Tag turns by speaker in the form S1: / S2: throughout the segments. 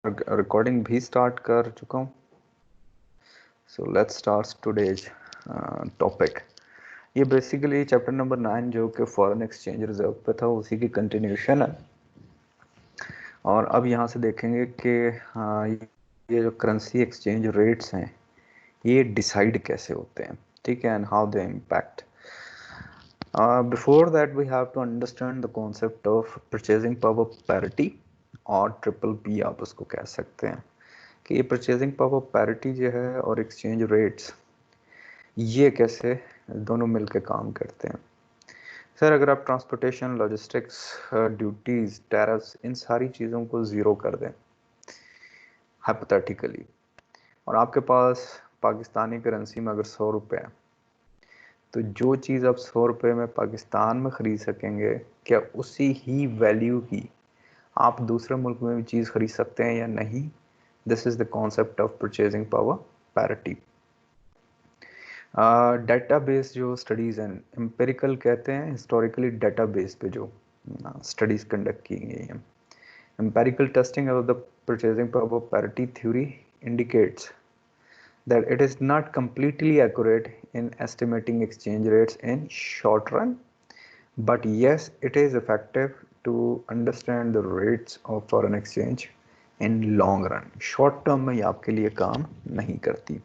S1: Recording भी start कर चुका हूँ। So let's start today's topic. ये बेसिकली चैप्टर नंबर 9 जो कि फॉरेन एक्सचेंज रिजर्व पे था, उसी की कंटिन्यूशन है। और अब यहाँ से देखेंगे कि ये जो करेंसी एक्सचेंज रेट्स हैं ये डिसाइड कैसे होते हैं, ठीक है, and how they impact. Before that we have to understand the concept of purchasing power parity, और ट्रिपल पी आप उसको कह सकते हैं। कि ये परचेजिंग पावर पैरिटी जो है और एक्सचेंज रेट्स, ये कैसे दोनों मिलकर काम करते हैं। सर, अगर आप ट्रांसपोर्टेशन, लॉजिस्टिक्स, ड्यूटीज, टैरिफ्स, इन सारी चीज़ों को ज़ीरो कर दें हाइपोथेटिकली, और आपके पास पाकिस्तानी करेंसी में अगर 100 रुपये है, तो जो चीज़ आप 100 रुपये में पाकिस्तान में ख़रीद सकेंगे, क्या उसी ही वैल्यू की आप दूसरे मुल्क में भी चीज़ खरीद सकते हैं या नहीं? This is the concept of purchasing power parity. Database जो स्टडीज़ हैं, एम्पिरिकल कहते हैं, हिस्टोरिकली डेटाबेस पे जो स्टडीज़ कंडक्ट की गई हैं। Empirical testing of the purchasing power parity theory indicates that it is not completely accurate in estimating exchange rates in short run, but yes, it is effective to understand the rates of foreign exchange in long run. Short term में ये आपके लिए काम नहीं करती।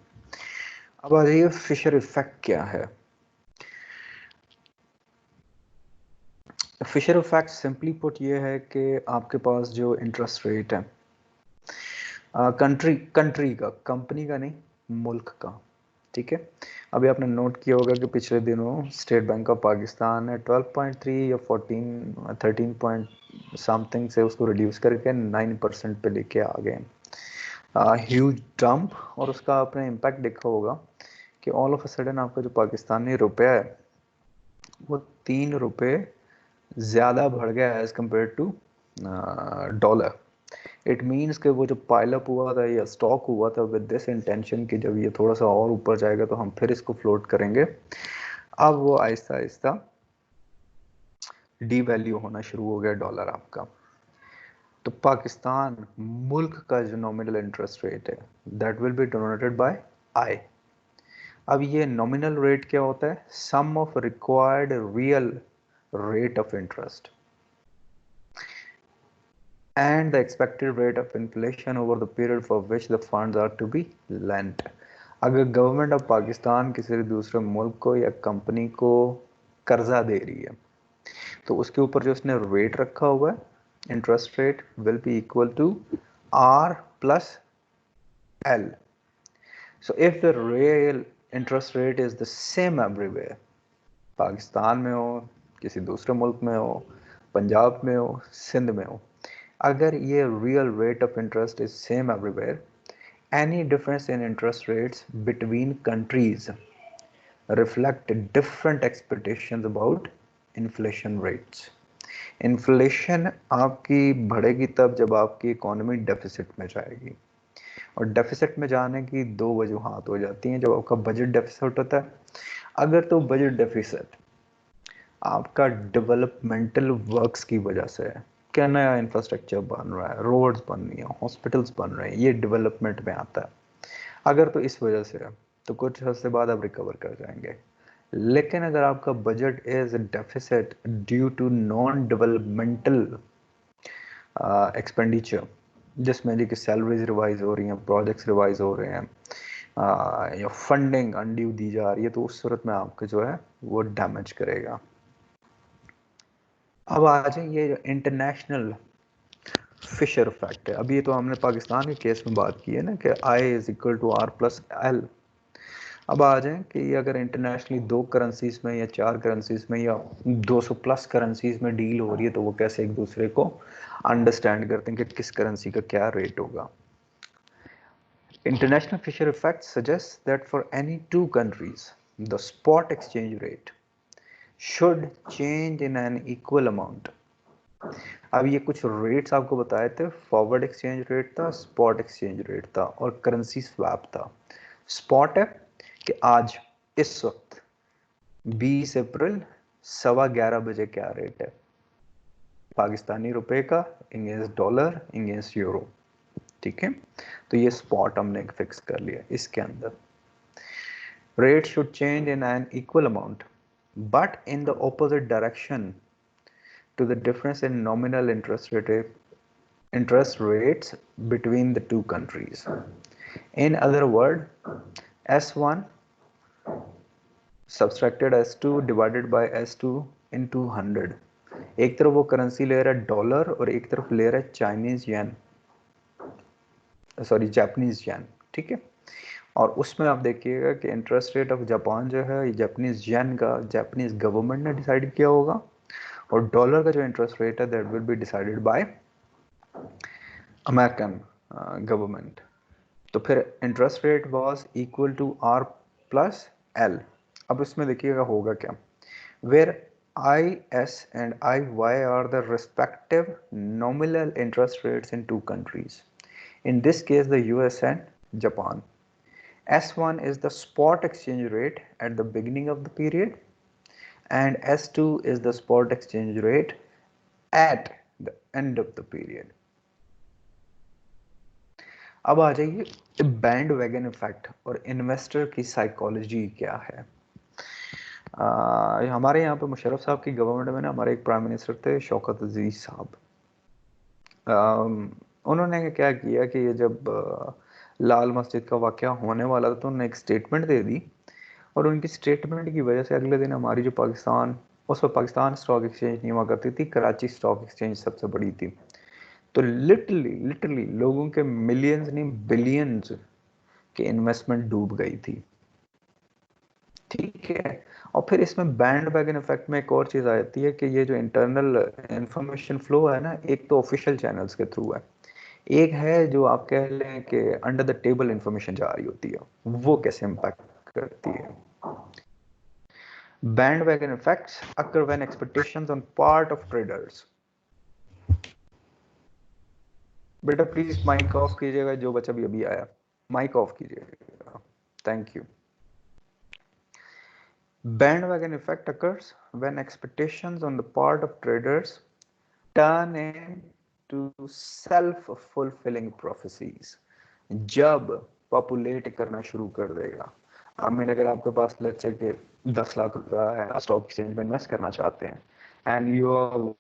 S1: अब आ जाइए फिशर इफेक्ट क्या है। फिशर इफेक्ट सिंपली पुट ये है कि आपके पास जो इंटरेस्ट रेट है कंट्री का, कंपनी का नहीं, मुल्क का, ठीक है। अभी आपने नोट किया होगा कि पिछले दिनों स्टेट बैंक ऑफ पाकिस्तान ने 12.3 या 14 13 पॉइंट समथिंग से उसको रिड्यूस करके 9% पे लेके आ गए। Huge dump. और उसका आपने इम्पैक्ट देखा होगा कि ऑल ऑफ अ सडन आपका जो पाकिस्तानी रुपया है वो 3 रुपये ज़्यादा बढ़ गया as compare to dollar. It means कि वो जो पाइलअप हुआ था या स्टॉक हुआ था विद दिस इंटेंशन कि जब ये थोड़ा सा और ऊपर जाएगा तो हम फिर इसको फ्लोट करेंगे, अब वो आहिस्ता आहिस्ता डी वैल्यू होना शुरू हो गया डॉलर आपका। तो पाकिस्तान मुल्क का जो नॉमिनल इंटरेस्ट रेट है that will be denominated by I. अब ये नॉमिनल रेट क्या होता है? Sum of required real rate of interest and the expected rate of inflation over the period for which the funds are to be lent। अगर government of Pakistan किसी दूसरे मुल्क को या कंपनी को कर्जा दे रही है तो उसके ऊपर जो उसने रेट रखा हुआ है, interest rate will be equal to R plus L. So if the real interest rate is the same everywhere, Pakistan में हो, किसी दूसरे मुल्क में हो, पंजाब में हो, सिंध में हो, अगर ये real rate of interest is same everywhere, any difference in interest rates between countries reflect different expectations about inflation rates। Inflation आपकी बढ़ेगी तब जब आपकी इकोनॉमी डेफिसिट में जाएगी, और डेफिसिट में जाने की दो वजूहात हो जाती हैं। जब आपका बजट डेफिसिट होता है, अगर तो बजट डेफिसिट आपका डेवलपमेंटल वर्क्स की वजह से है, क्या नया इंफ्रास्ट्रक्चर बन रहा है, रोड्स बन रही हैं, हॉस्पिटल्स बन रहे हैं, ये डेवलपमेंट में आता है। अगर तो इस वजह से है तो कुछ अर्से बाद आप रिकवर कर जाएंगे। लेकिन अगर आपका budget is deficit due to non developmental expenditure, जिसमें जी की सैलरीज रिवाइज हो रही हैं, प्रोजेक्ट्स रिवाइज हो रहे हैं, या फंडिंग अनड्यू दी जा रही है, तो उस सूरत में आपका जो है वो डैमेज करेगा। अब आ जाए ये जो इंटरनेशनल फिशर इफेक्ट है। अभी तो हमने पाकिस्तान के केस में बात की है ना कि I is equal to R plus L. अब आ जाए कि अगर इंटरनेशनली 2 करेंसीज में या 4 करेंसीज में या 200 प्लस करेंसीज में डील हो रही है, तो वो कैसे एक दूसरे को अंडरस्टैंड करते हैं कि किस करेंसी का क्या रेट होगा। International Fisher effect suggest that for any 2 countries the spot exchange rate should change in an equal amount. अब ये कुछ रेट्स आपको बताए थे, फॉरवर्ड एक्सचेंज रेट था, स्पॉट एक्सचेंज रेट था और करेंसी स्वैप था। स्पॉट है कि आज इस वक्त 20 अप्रैल 11:15 बजे क्या रेट है पाकिस्तानी रुपए का अगेंस्ट डॉलर अगेंस्ट यूरो। ठीक है, तो ये स्पॉट हमने फिक्स कर लिया। इसके अंदर rate should change in an equal amount but in the opposite direction to the difference in nominal interest rates between the two countries. In other words, S1 subtracted S2 divided by S2 into 100. एक तरफ वो currency ले रहा है dollar और एक तरफ ले रहा है चाइनीज येन, सॉरी जापानीज येन, ठीक है। और उसमें आप देखिएगा कि इंटरेस्ट रेट ऑफ जापान जो है जापानीज येन का जापानीज गवर्नमेंट ने डिसाइड किया होगा, और डॉलर का जो इंटरेस्ट रेट है that will be decided by American government. तो फिर interest rate was equal to R plus L. अब इसमें देखिएगा होगा क्या, where I S and I Y are the respective nominal interest rates in two countries, in this case the US and Japan. S1 is the spot exchange rate at the beginning of the period and S2 is the spot exchange rate at the end of the period. अब आ जाइए band wagon effect और investor की psychology क्या है। हमारे यहाँ पे मुशर्रफ साहब की गवर्नमेंट में ना हमारे एक प्राइम मिनिस्टर थे शौकत अजीज साहब। उन्होंने क्या किया कि ये जब लाल मस्जिद का वाक़या होने वाला था तो उन्होंने एक स्टेटमेंट दे दी, और उनकी स्टेटमेंट की वजह से अगले दिन हमारी जो पाकिस्तान, उस वक्त पाकिस्तान स्टॉक एक्सचेंज नहीं हुआ करती थी, कराची स्टॉक एक्सचेंज सबसे बड़ी थी। तो लिटरली लोगों के मिलियंस नहीं बिलियंस की इन्वेस्टमेंट डूब गई थी, ठीक है। और फिर इसमें बैंड वैगन इफेक्ट में एक और चीज़ आ जाती है कि ये जो इंटरनल इंफॉर्मेशन फ्लो है ना, एक तो ऑफिशियल चैनल्स के थ्रू है, एक है जो आप कह लें कि अंडर द टेबल इंफॉर्मेशन जा रही होती है, वो कैसे इम्पैक्ट करती है। Bandwagon effects occur when expectations on part of traders. बेटा प्लीज माइक ऑफ कीजिएगा, जो बच्चा भी अभी आया माइक ऑफ कीजिएगा, thank you. Bandwagon effect occurs when expectations on the part of traders turn into self-fulfilling prophecies. जब पॉपुलेट करना शुरू कर देगा, आई मीन अगर आपके पास लेट्स से कि 10 लाख रुपया है, स्टॉक एक्सचेंज में इन्वेस्ट करना चाहते हैं and you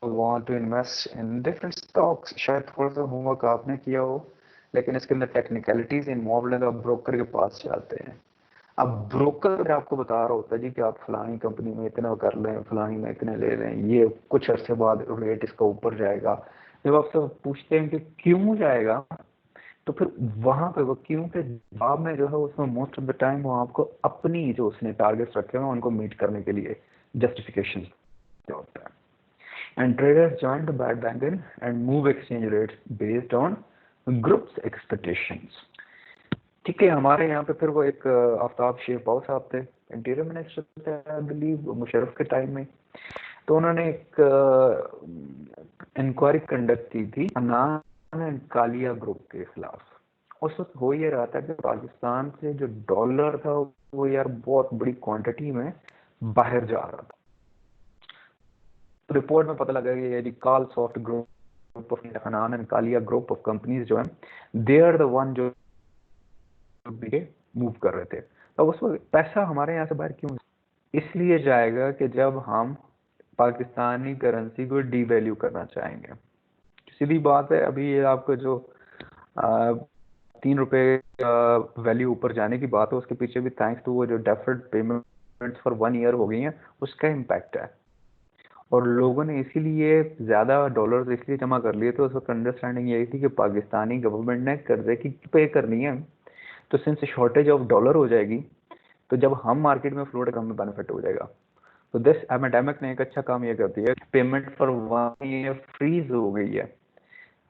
S1: want to invest in different stocks, शायद थोड़ा सा होमवर्क आपने किया हो लेकिन इसके अंदर टेक्निकलिटीज इन्वॉल्व है, तो आप ब्रोकर के पास जाते हैं। अब ब्रोकर आपको बता रहा होता है जी कि आप फलानी कंपनी में इतना कर लें, फलानी में इतने ले लें, ये कुछ अरसे बाद रेट इसका ऊपर जाएगा। जब आपसे पूछते हैं कि क्यों जाएगा, तो फिर वहां पे वो क्यों के जवाब में जो है उसमें मोस्ट ऑफ द टाइम वो आपको अपनी जो उसने टारगेट्स रखे हैं उनको मीट करने के लिए जस्टिफिकेशन होता है। And traders join the bandwagon and move exchange rates based on groups expectations, ठीक है। हमारे यहाँ पे फिर वो एक आफ्ताब शेरपाव साहब थे, इंटीरियर मिनिस्टर थे आई बिलीव मुशर्रफ के टाइम में, तो उन्होंने एक इंक्वायरी कंडक्ट की थी अनान एंड कालिया ग्रुप के खिलाफ। उस वक्त हो ये रहा था कि पाकिस्तान से जो डॉलर था वो यार बहुत बड़ी क्वांटिटी में बाहर जा रहा था। तो रिपोर्ट में पता लगा कि ये काल सॉफ्ट ग्रुप ऑफ अनान and Kalia group of companies जो है दे आर द वन जो मूव कर रहे थे। तो उस वक्त पैसा हमारे यहाँ से बाहर क्यों इसलिए जाएगा कि जब हम पाकिस्तानी करेंसी को डीवैल्यू करना चाहेंगे, सीधी बात है। अभी ये आपको जो 3 रुपए का वैल्यू ऊपर जाने की बात है, उसके पीछे भी थैंक्स टू वो जो डेफर्ड पेमेंट्स फॉर 1 ईयर हो गई हैं उसका इम्पैक्ट है। और लोगों ने इसीलिए ज्यादा डॉलर्स इसलिए जमा कर लिए थे, उस वक्त अंडरस्टैंडिंग यही थी कि पाकिस्तानी गवर्नमेंट ने कर्जे की पे करनी है, तो सिंस शॉर्टेज ऑफ डॉलर हो जाएगी तो जब हम मार्केट में फ्लोट हमें बेनिफिट हो जाएगा। तो दिस एपिडेमिक ने एक अच्छा काम ये कर दिया है, पेमेंट फॉर 1 ईयर फ्रीज हो गई है।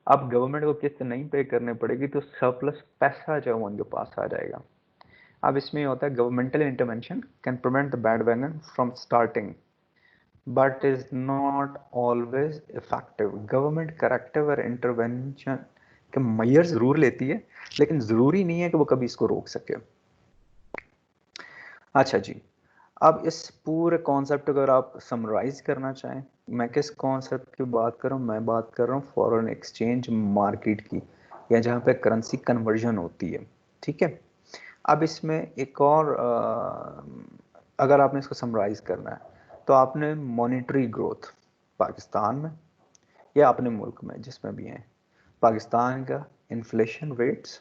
S1: अब गवर्नमेंट को किस्त नहीं पे करने पड़ेगी तो सरप्लस पैसा जो है उनके पास आ जाएगा। अब इसमें होता है governmental intervention can prevent the bandwagon from starting but is not always effective. Government corrective और इंटरवेंशन के मेजर जरूर लेती है लेकिन जरूरी नहीं है कि वो कभी इसको रोक सके। अच्छा जी, अब इस पूरे कॉन्सेप्ट अगर आप समराइज करना चाहें, मैं किस कॉन्सेप्ट की बात कर रहा हूँ, मैं बात कर रहा हूँ फॉरेन एक्सचेंज मार्केट की। या जहाँ पे करेंसी कन्वर्जन होती है, ठीक है। अब इसमें एक और अगर आपने इसको समराइज करना है तो आपने मॉनेटरी ग्रोथ पाकिस्तान में या अपने मुल्क में जिसमें भी हैं, पाकिस्तान का इन्फ्लेशन रेट्स,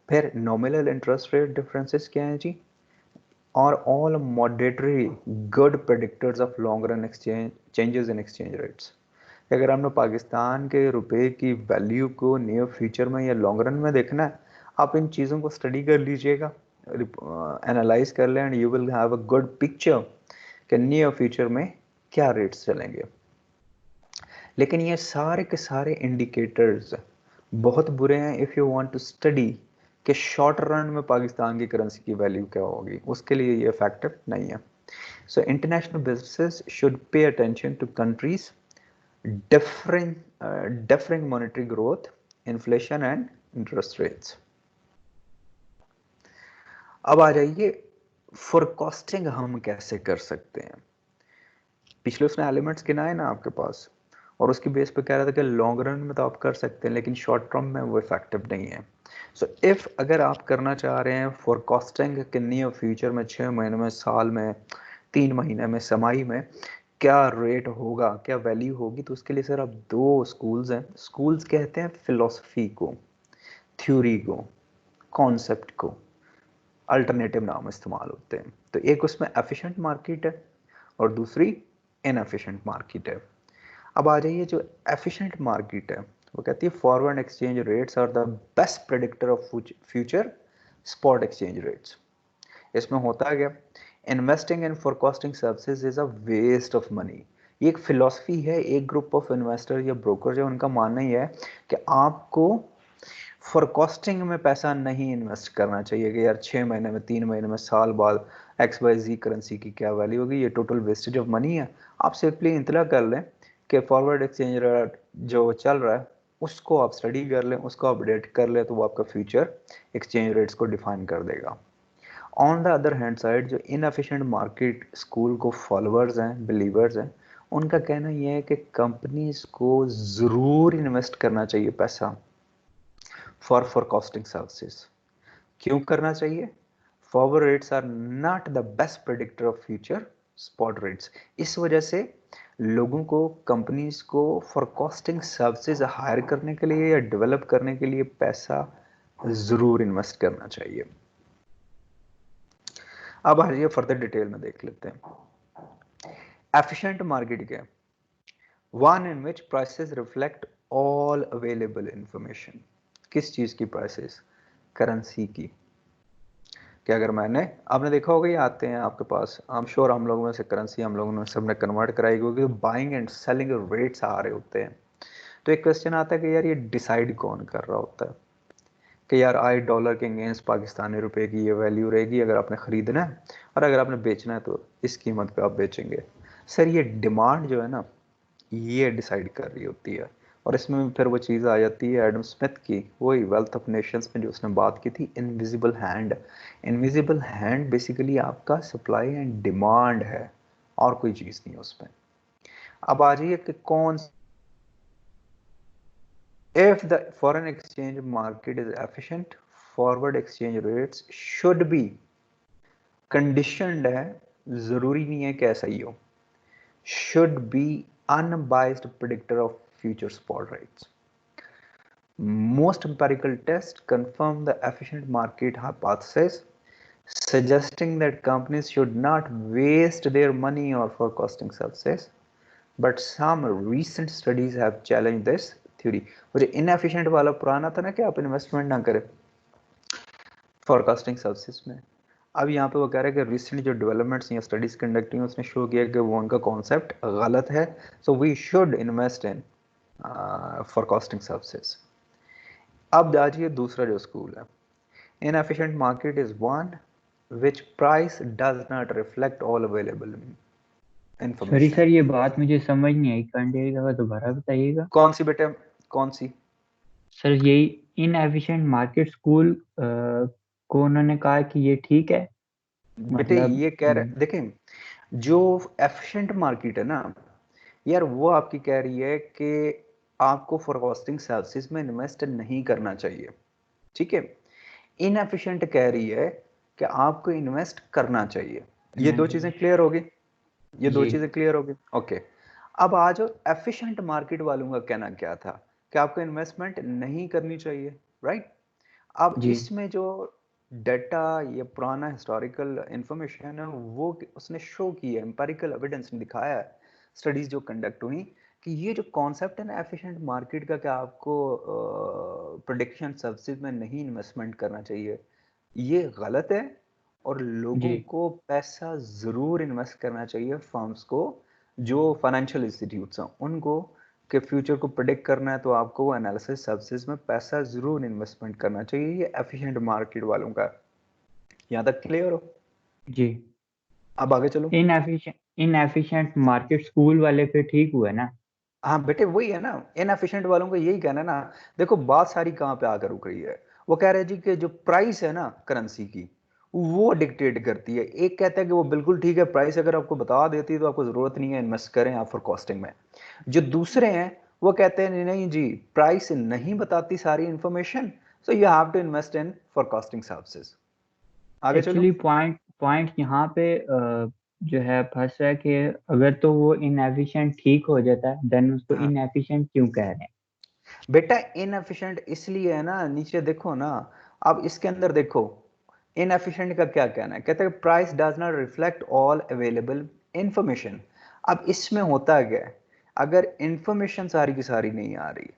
S1: फिर नॉमिनल इंटरेस्ट रेट डिफरेंसेस क्या हैं जी, और all monetary good predictors of long run exchange changes in exchange rates. अगर हमने पाकिस्तान के रुपए की वैल्यू को नियर फ्यूचर में या लॉन्ग रन में देखना है, आप इन चीज़ों को स्टडी कर लीजिएगा, एनालाइज कर लें, and you will have a good picture कि नियर फ्यूचर में क्या रेट्स चलेंगे। लेकिन ये सारे के सारे इंडिकेटर्स बहुत बुरे हैं if you want to study कि शॉर्ट रन में पाकिस्तान की करेंसी की वैल्यू क्या होगी, उसके लिए ये फैक्टर नहीं है। So international businesses should pay attention to countries differing monetary growth, inflation and interest rates। अब आ जाइए फोरकास्टिंग हम कैसे कर सकते हैं। पिछले उसने एलिमेंट्स गिनाए ना आपके पास, और उसकी बेस पे कह रहा था कि लॉन्ग रन में तो आप कर सकते हैं लेकिन शॉर्ट टर्म में वो इफेक्टिव नहीं है। सो इफ अगर आप करना चाह रहे हैं फोरकास्टिंग कि नियर फ्यूचर में 6 महीने में, साल में, 3 महीने में, समाई में क्या रेट होगा, क्या वैल्यू होगी, तो उसके लिए सर अब दो स्कूल्स हैं। स्कूल्स कहते हैं फिलोसफी को, थ्योरी को, कॉन्सेप्ट को, अल्टरनेटिव नाम इस्तेमाल होते हैं। तो एक उसमें एफिशिएंट मार्केट है और दूसरी इनएफिशिएंट मार्केट है। अब आ जाइए जो एफिशिएंट मार्केट है, वो कहती है forward exchange rates are the best predictor of future spot exchange rates. इसमें होता है क्या, investing in forecasting services is a waste of money. ये एक फिलॉसफी है, एक ग्रुप ऑफ इन्वेस्टर या ब्रोकर जो उनका मानना ही है कि आपको फोरकास्टिंग में पैसा नहीं इन्वेस्ट करना चाहिए कि यार 6 महीने में, 3 महीने में, साल बाद XYZ करेंसी की क्या वैल्यू होगी, ये टोटल वेस्टेज ऑफ मनी है। आप सिंपली इतला कर लें कि फॉरवर्ड एक्सचेंज रेट जो चल रहा है उसको आप स्टडी कर लें, उसको अपडेट कर लें, तो वो आपका फ्यूचर एक्सचेंज रेट्स को डिफाइन कर देगा। On the other hand side जो इनएफिशिएंट मार्केट स्कूल को फॉलोअर्स हैं, बिलीवर्स हैं, उनका कहना यह है कि कंपनीज को ज़रूर इन्वेस्ट करना चाहिए पैसा फॉर फोरकास्टिंग सर्विसेज। क्यों करना चाहिए? Forward rates are not the best predictor of future spot rates. इस वजह से लोगों को, कंपनीज को फोरकास्टिंग सर्विसेज हायर करने के लिए या डेवलप करने के लिए पैसा ज़रूर इन्वेस्ट करना चाहिए। अब आइए फर्दर डिटेल में देख लेते हैं। एफिशिएंट मार्केट क्या है? One in which prices reflect all available information. किस चीज की प्राइसेस? करेंसी की। कि अगर मैंने, आपने देखा होगा ये आते हैं आपके पास, आई एम श्योर हम लोगों में से करेंसी हम लोगों ने सबने कन्वर्ट कराई होगी, बाइंग एंड सेलिंग रेट्स आ रहे होते हैं। तो एक क्वेश्चन आता है कि यार ये डिसाइड कौन कर रहा होता है कि यार आई डॉलर के अगेंस्ट पाकिस्तानी रुपए की ये वैल्यू रहेगी अगर आपने खरीदना है, और अगर आपने बेचना है तो इस कीमत पे आप बेचेंगे। सर ये डिमांड जो है ना, ये डिसाइड कर रही होती है। और इसमें फिर वो चीज़ आ जाती है एडम स्मिथ की, वही वेल्थ ऑफ नेशंस में जो उसने बात की थी, invisible hand. Invisible hand basically आपका सप्लाई एंड डिमांड है, और कोई चीज़ नहीं है उसमें। अब आ जाइए कि कौन, if the foreign exchange market is efficient, forward exchange rates should be conditioned है, जरूरी नहीं है कि ऐसा ही हो, should be unbiased predictor of future spot rates. Most empirical tests confirm the efficient market hypothesis, suggesting that companies should not waste their money on forecasting services. But some recent studies have challenged this theory। वो जो inefficient वाला पुराना था ना कि आप investment ना करें फोरकास्टिंग सर्विसेज में, अब यहाँ पे वो कह रहे हैं कि रिसेंट जो डेवलपमेंट्स या स्टडीज कंडक्ट हुई उसने शो किया कि वो उनका कॉन्सेप्ट गलत है। So we should invest in forecasting services. अब आजिए दूसरा जो स्कूल है, inefficient market is one which price does not reflect all available
S2: sorry
S1: information.
S2: Sir, ये बात मुझे समझ नहीं आई, काइंडली दोबारा बताइएगा।
S1: कौन सी बेटे, कौन सी?
S2: सर यही इनएफिशिएंट मार्केट स्कूल को उन्होंने कहा कि ये ठीक है,
S1: बेटे
S2: मतलब।
S1: ये कह रहे, देखें, जो एफिशिएंट मार्केट है ना यार, वो आपकी कह रही है कि आपको फोरकास्टिंग सर्विसेज में इन्वेस्ट नहीं करना चाहिए, ठीक है। इनएफिशिएंट कह रही है कि आपको इन्वेस्ट करना चाहिए। ये
S2: करना
S1: दो चीजें
S2: चाहिए।
S1: क्लियर होगी, ये दो
S2: जी
S1: चीजें क्लियर होगी, ओके। अब आज एफिशिएंट मार्केट वालों का कहना क्या था कि आपको इन्वेस्टमेंट नहीं करनी चाहिए, राइट। अब
S2: जी
S1: इसमें जो डाटा, ये पुराना हिस्टोरिकल इंफॉर्मेशन है, वो उसने शो की है, एम्पेरिकल एविडेंस ने दिखाया है, स्टडीज जो कंडक्ट हुई, कि ये जो कॉन्सेप्ट है ना एफिशिएंट मार्केट का, कि आपको प्रोडिक्शन सर्विसेज में नहीं इन्वेस्टमेंट करना चाहिए, ये गलत है। और
S2: जी
S1: लोगों को पैसा जरूर इन्वेस्ट करना चाहिए, फर्म्स को, जो फाइनेंशियल इंस्टीट्यूट्स हैं उनको, कि फ्यूचर को प्रिडिक्ट करना है तो आपको वो एनालिसिस सर्विसेज में पैसा जरूर इन्वेस्टमेंट करना चाहिए। ये एफिशिएंट मार्केट वालों का। यहाँ तक क्लियर हो?
S2: जी।
S1: अब आगे चलो।
S2: इनएफिशिएंट मार्केट स्कूल वाले पे ठीक हुआ ना?
S1: हाँ बेटे, वही है ना, इनएफिशिएंट वालों को यही कहना है ना। देखो बात सारी कहाँ पे आकर रुक रही है, वो कह रहे हैं जी कि जो प्राइस है ना करेंसी की, वो डिक्टेट करती है। एक कहता है कि वो बिल्कुल ठीक है, प्राइस अगर आपको बता देती है तो आपको जरूरत नहीं है इन्वेस्ट करें आप फॉर कॉस्टिंग में। जो दूसरे हैं वो कहते हैं नहीं नहीं जी, प्राइस नहीं बताती सारी information, so you have to invest in forecasting services. आगे चलो।
S2: एक्चुअली पॉइंट पॉइंट यहाँ पे जो है फंस रहा है कि अगर तो वो इनएफिशिएंट ठीक हो जाता है देन उसको
S1: हाँ
S2: इनएफिशिएंट क्यों कह रहे हैं?
S1: बेटा, इनएफिशिएंट इसलिए है ना, नीचे देखो ना। अब इसके अंदर देखो, इनएफिशिएंट का क्या कहना है, कहते हैं price does not reflect all available information. अब इसमें होता क्या है, अगर इंफॉर्मेशन सारी की सारी नहीं आ रही,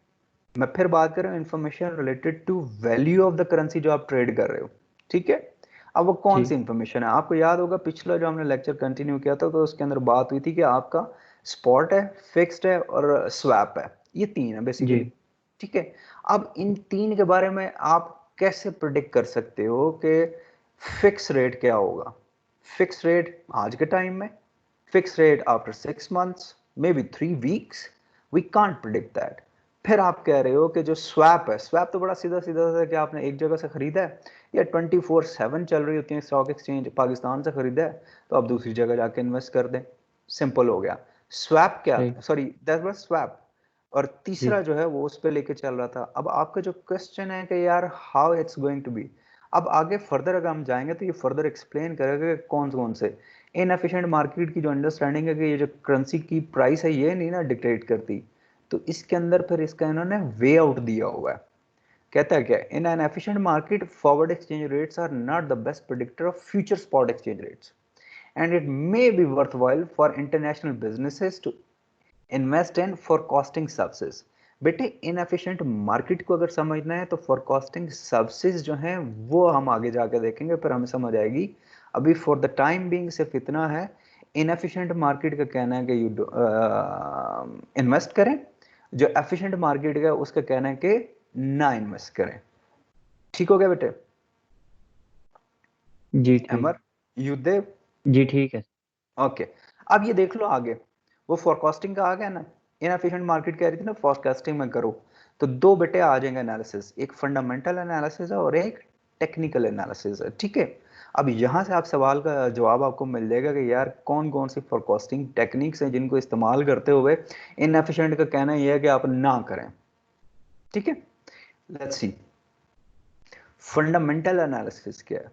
S1: मैं फिर बात कर रहा हूँ information related to value of the currency जो आप ट्रेड कर रहे हो, ठीक है। अब वो कौन सी
S2: जी
S1: इंफॉर्मेशन है, आपको याद होगा पिछला जो हमने लेक्चर कंटिन्यू किया था तो उसके अंदर बात हुई थी कि आपका स्पॉट है, फिक्स्ड है और स्वैप है, ये तीन है
S2: जी
S1: बेसिकली, ठीक है। अब इन तीन के बारे में आप कैसे प्रिडिक्ट कर सकते हो कि फिक्स रेट क्या होगा, फिक्स रेट आज के टाइम में, fix rate after 6 months, maybe 3 weeks, we can't predict that. फिर आप कह रहे हो कि जो स्वैप है, स्वैप तो बड़ा सीधा सीधा सा, कि आपने एक जगह से खरीदा है या 24/7 चल रही होती है स्टॉक एक्सचेंज, पाकिस्तान से खरीदा है तो आप दूसरी जगह जाके इन्वेस्ट कर दें, सिंपल हो गया। स्वैप क्या
S2: सही।
S1: था, सॉरी दैट वाज स्वैप। और
S2: जी
S1: तीसरा जो है वो उस पर लेके चल रहा था। अब आपका जो क्वेश्चन है कि यार how it's going to be, अब आगे फर्दर अगर हम जाएंगे तो ये फर्दर एक्सप्लेन करेगा कि कौन कौन से इनएफिशिएंट मार्केट की जो अंडरस्टैंडिंग है कि ये जो करेंसी की प्राइस है ये नहीं ना डिक्टेट करती, तो इसके अंदर फिर इसका इन्होंने वे आउट दिया हुआ है। कहता है क्या, in an efficient market forward exchange rates are not the best predictor of future spot exchange rates and it may be worthwhile for international businesses to invest in forecasting services. बेटे inefficient market को अगर समझना है तो forecasting services जो हैं वो हम आगे जाकर देखेंगे, फिर हमें समझ आएगी। अभी फॉर द टाइम बीइंग सिर्फ इतना है, इनएफिशिएंट मार्केट का कहना है कि यू इन्वेस्ट करें, जो एफिशिएंट मार्केट का उसका कहना है कि ना इन्वेस्ट करें। ठीक हो गया बेटे?
S2: जी ठीक।
S1: अमर, युदेव,
S2: जी ठीक है।
S1: ओके। अब ये देख लो आगे, वो फोरकास्टिंग का आ गया ना, इनएफिशिएंट मार्केट कह रही थी ना फोरकास्टिंग में करो, तो दो बेटे आ जाएंगे एनालिसिस, एक फंडामेंटल एनालिसिस है और एक टेक्निकल एनालिसिस है, ठीक है। अब यहां से आप सवाल का जवाब आपको मिल जाएगा कि यार कौन कौन सी फोरकास्टिंग टेक्निक्स हैं जिनको इस्तेमाल करते हुए इनएफिशिएंट का कहना यह है कि आप ना करें, ठीक है। लेट्स सी, फंडामेंटल एनालिसिस क्या है,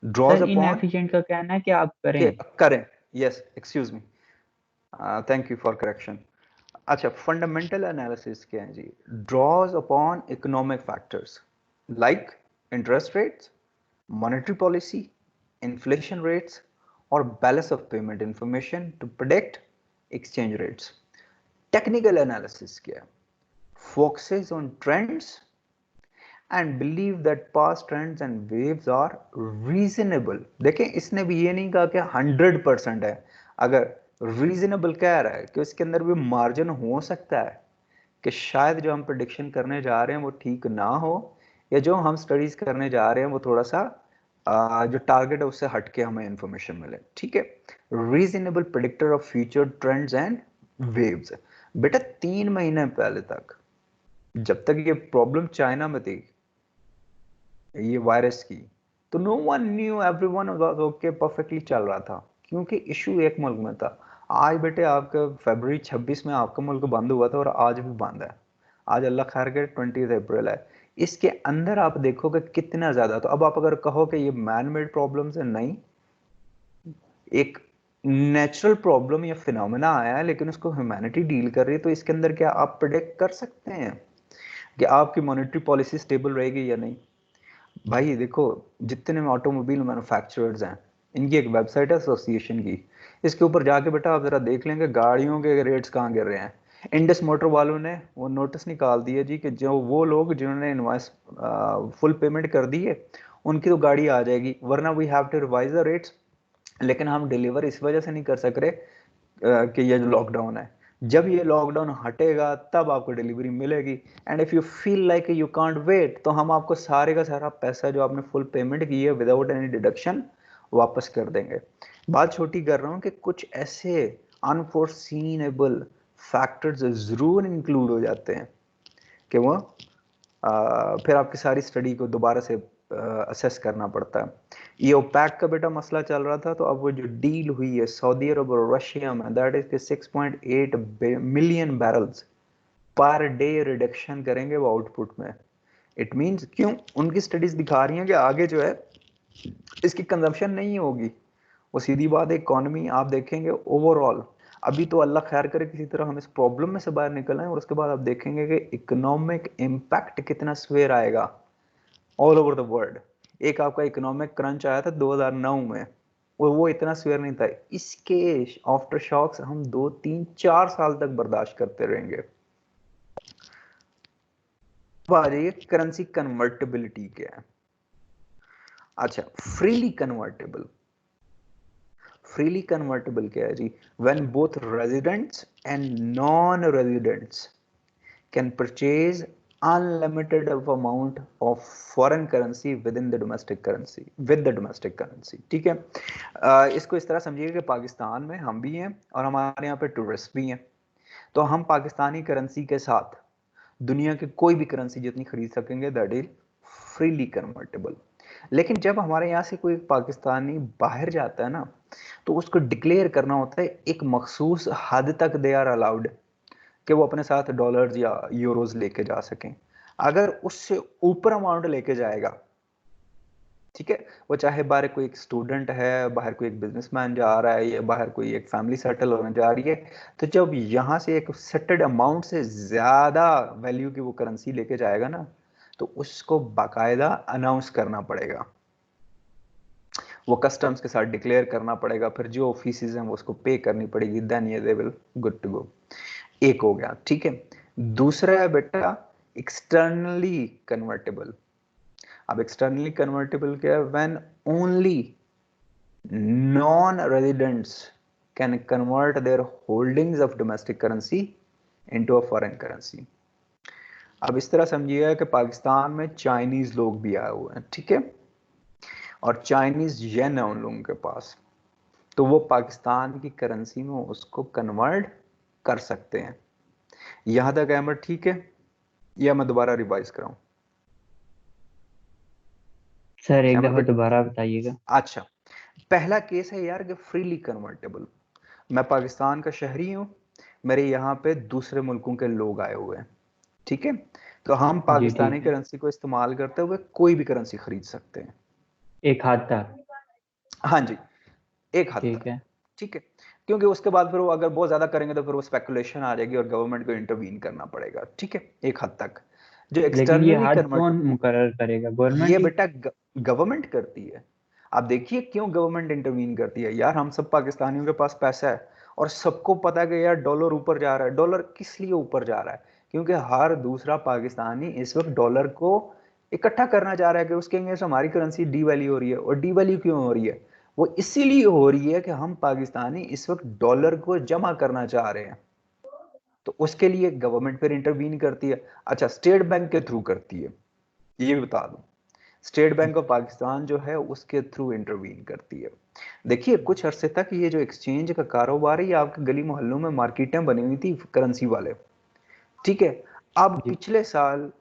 S1: ड्रॉज
S2: सर
S1: अपॉन,
S2: इनएफिशिएंट का कहना है कि आप
S1: के
S2: करें।
S1: करें, yes excuse me, thank you for correction. अच्छा, फंडामेंटल एनालिसिस क्या है जी, draws upon economic factors like interest rates, monetary policy, inflation rates और balance of payment information to predict exchange rates. Technical analysis क्या है, focuses on trends and believe that past trends and waves are reasonable. देखें इसने भी ये नहीं कहा कि 100% है, अगर रीजनेबल कह रहा है कि उसके अंदर भी मार्जिन हो सकता है कि शायद जो हम प्रिडिक्शन करने जा रहे हैं वो ठीक ना हो, या जो हम स्टडीज करने जा रहे हैं वो थोड़ा सा जो टारगेट है उससे हटके हमें इंफॉर्मेशन मिले, ठीक है। Reasonable predictor of future trends and waves. बेटा 3 महीने पहले तक, जब तक ये प्रॉब्लम चाइना में थी, ये वायरस की, तो no one knew, everyone was okay, perfectly चल रहा था, क्योंकि इशू एक मुल्क में था। आज बेटे आपका फरवरी 26 में आपका मुल्क बंद हुआ था और आज भी बंद है, आज अल्लाह खैर करे 20 अप्रैल है, इसके अंदर आप देखोगे कितना ज्यादा। तो अब आप अगर कहो कि ये मैन मेड प्रॉब्लम्स है, नहीं, एक नेचुरल प्रॉब्लम या फिनोमेना आया है लेकिन उसको ह्यूमैनिटी डील कर रही है। तो इसके अंदर क्या आप प्रिडिक्ट कर सकते हैं कि आपकी मॉनेटरी पॉलिसी स्टेबल रहेगी या नहीं? भाई देखो, जितने ऑटोमोबाइल मैन्युफैक्चरर्स हैं, इनकी एक वेबसाइट है एसोसिएशन की, इसके ऊपर जाके बेटा आप जरा देख लेंगे गाड़ियों के रेट्स कहाँ गिर रहे हैं। इंडस मोटर वालों ने वो नोटिस निकाल दिया जी कि जो वो लोग जिन्होंने इनवॉइस फुल पेमेंट कर दी है उनकी तो गाड़ी आ जाएगी, वरना we have to revise the rates. लेकिन हम डिलीवर इस वजह से नहीं कर सक रहे कि ये जो लॉकडाउन है, जब ये लॉकडाउन हटेगा तब आपको डिलीवरी मिलेगी। And if you feel like you can't wait, तो हम आपको सारे का सारा पैसा जो आपने फुल पेमेंट की है विदाउट एनी डिडक्शन वापस कर देंगे। बात छोटी कर रहा हूँ कि कुछ ऐसे अनफोर्सीनेबल फैक्टर्स जरूर इंक्लूड हो जाते हैं कि वो फिर आपकी सारी स्टडी को दोबारा से असेस करना पड़ता है। ये ओपेक का बेटा मसला चल रहा था, तो अब वो जो डील हुई है सऊदी अरब और रशिया में, that is 6.8 million barrels per day reduction करेंगे वो आउटपुट में। इट मींस क्यों, उनकी स्टडीज दिखा रही हैं कि आगे जो है इसकी कंजम्पशन नहीं होगी। वो सीधी बात है, इकोनॉमी आप देखेंगे ओवरऑल, अभी तो अल्लाह खैर करे किसी तरह हम इस प्रॉब्लम में से बाहर निकल आए, और उसके बाद आप देखेंगे कि इकोनॉमिक इम्पैक्ट कितना सवेर आएगा ऑल ओवर द वर्ल्ड। एक आपका इकोनॉमिक क्रंच आया था 2009 में, और वो इतना सवेर नहीं था। इसके आफ्टर शॉक्स हम 2 3 4 साल तक बर्दाश्त करते रहेंगे। अब आ जाइए करेंसी कन्वर्टेबिलिटी क्या है। अच्छा, फ्रीली कन्वर्टेबल, फ्रीली कन्वर्टेबल क्या है जी? When both residents and non residents can purchase unlimited of amount of foreign currency within the domestic currency with the domestic currency। ठीक है, इसको इस तरह समझिए कि पाकिस्तान में हम भी हैं और हमारे यहाँ पे टूरिस्ट भी हैं, तो हम पाकिस्तानी करेंसी के साथ दुनिया की कोई भी करेंसी जितनी खरीद सकेंगे, दैट इज फ्रीली कन्वर्टेबल। लेकिन जब हमारे यहाँ से कोई पाकिस्तानी बाहर जाता है ना, तो उसको डिक्लेयर करना होता है एक मखसूस हद तक दे आर अलाउड कि वो अपने साथ डॉलर्स या यूरोज लेके जा सकें। अगर उससे ऊपर अमाउंट लेके जाएगा, ठीक है, वो चाहे बाहर कोई एक स्टूडेंट है, बाहर कोई एक बिजनेसमैन जा रहा है, या बाहर कोई एक फैमिली सेटल होने जा रही है, तो जब यहाँ से एक सेटेड अमाउंट से ज्यादा वैल्यू की वो करेंसी लेके जाएगा ना, तो उसको बाकायदा अनाउंस करना पड़ेगा, वो कस्टम्स के साथ डिक्लेयर करना पड़ेगा, फिर जो फीसिस हैं वो उसको पे करनी पड़ेगी, देन ये they will good to go. एक हो गया, ठीक है। दूसरा है बेटा एक्सटर्नली कन्वर्टेबल। अब एक्सटर्नली कन्वर्टेबल क्या है? When only non residents can convert their holdings of domestic currency into a foreign currency. अब इस तरह समझिएगा कि पाकिस्तान में चाइनीज लोग भी आए हुए हैं, ठीक है, और चाइनीज येन है उन लोगों के पास, तो वो पाकिस्तान की करेंसी में उसको कन्वर्ट कर सकते हैं। यहां तक अहमद ठीक है, या मैं दोबारा रिवाइज कराऊं?
S2: सर एक
S1: अहमद
S2: दफा
S1: बेटा,
S2: दोबारा बताइएगा।
S1: अच्छा, पहला केस है यार कि फ्रीली कन्वर्टेबल। मैं पाकिस्तान का शहरी हूं, मेरे यहाँ पे दूसरे मुल्कों के लोग आए हुए हैं, ठीक है, तो हम
S2: जी
S1: पाकिस्तानी
S2: ठीक है।
S1: करेंसी को इस्तेमाल करते हुए कोई भी करेंसी खरीद सकते हैं।
S2: एक हद तक।
S1: हाँ जी, एक हद
S2: ठीक
S1: तक,
S2: है।
S1: ठीक है, क्योंकि उसके बाद फिर वो अगर बहुत ज्यादा करेंगे तो फिर वो स्पेकुलेशन आ जाएगी और गवर्नमेंट को इंटरवीन करना पड़ेगा, ठीक है, एक हद तक। जो
S2: लेकिन ये
S1: एक्सटर्नली
S2: हद
S1: कन्वर्ट,
S2: कौन मुकर्रर करेगा,
S1: ये
S2: गवर्नमेंट ही?
S1: बेटा गवर्नमेंट करती है। आप देखिए क्यों गवर्नमेंट इंटरवीन करती है यार, हम सब पाकिस्तानियों के पास पैसा है और सबको पता है कि यार डॉलर ऊपर जा रहा है। डॉलर किस लिए ऊपर जा रहा है? क्योंकि हर दूसरा पाकिस्तानी इस वक्त डॉलर को इकट्ठा करना चाह रहा है कि उसके अगेंस्ट हमारी करेंसी डीवैल्यू हो रही है। और डीवैल्यू क्यों हो रही है? वो इसीलिए हो रही है कि हम पाकिस्तानी इस वक्त डॉलर को जमा करना चाह रहे हैं, तो उसके लिए गवर्नमेंट फिर इंटरवीन करती है। अच्छा, स्टेट बैंक के थ्रू करती है, ये भी बता दूं, स्टेट बैंक ऑफ पाकिस्तान जो है उसके थ्रू इंटरवीन करती है। देखिए कुछ अरसे तक ये जो एक्सचेंज का कारोबार है, ये आपके गली मोहल्लों में मार्केटें बनी हुई थी करेंसी वाले, ठीक है। अब
S2: जी।
S1: पिछले साल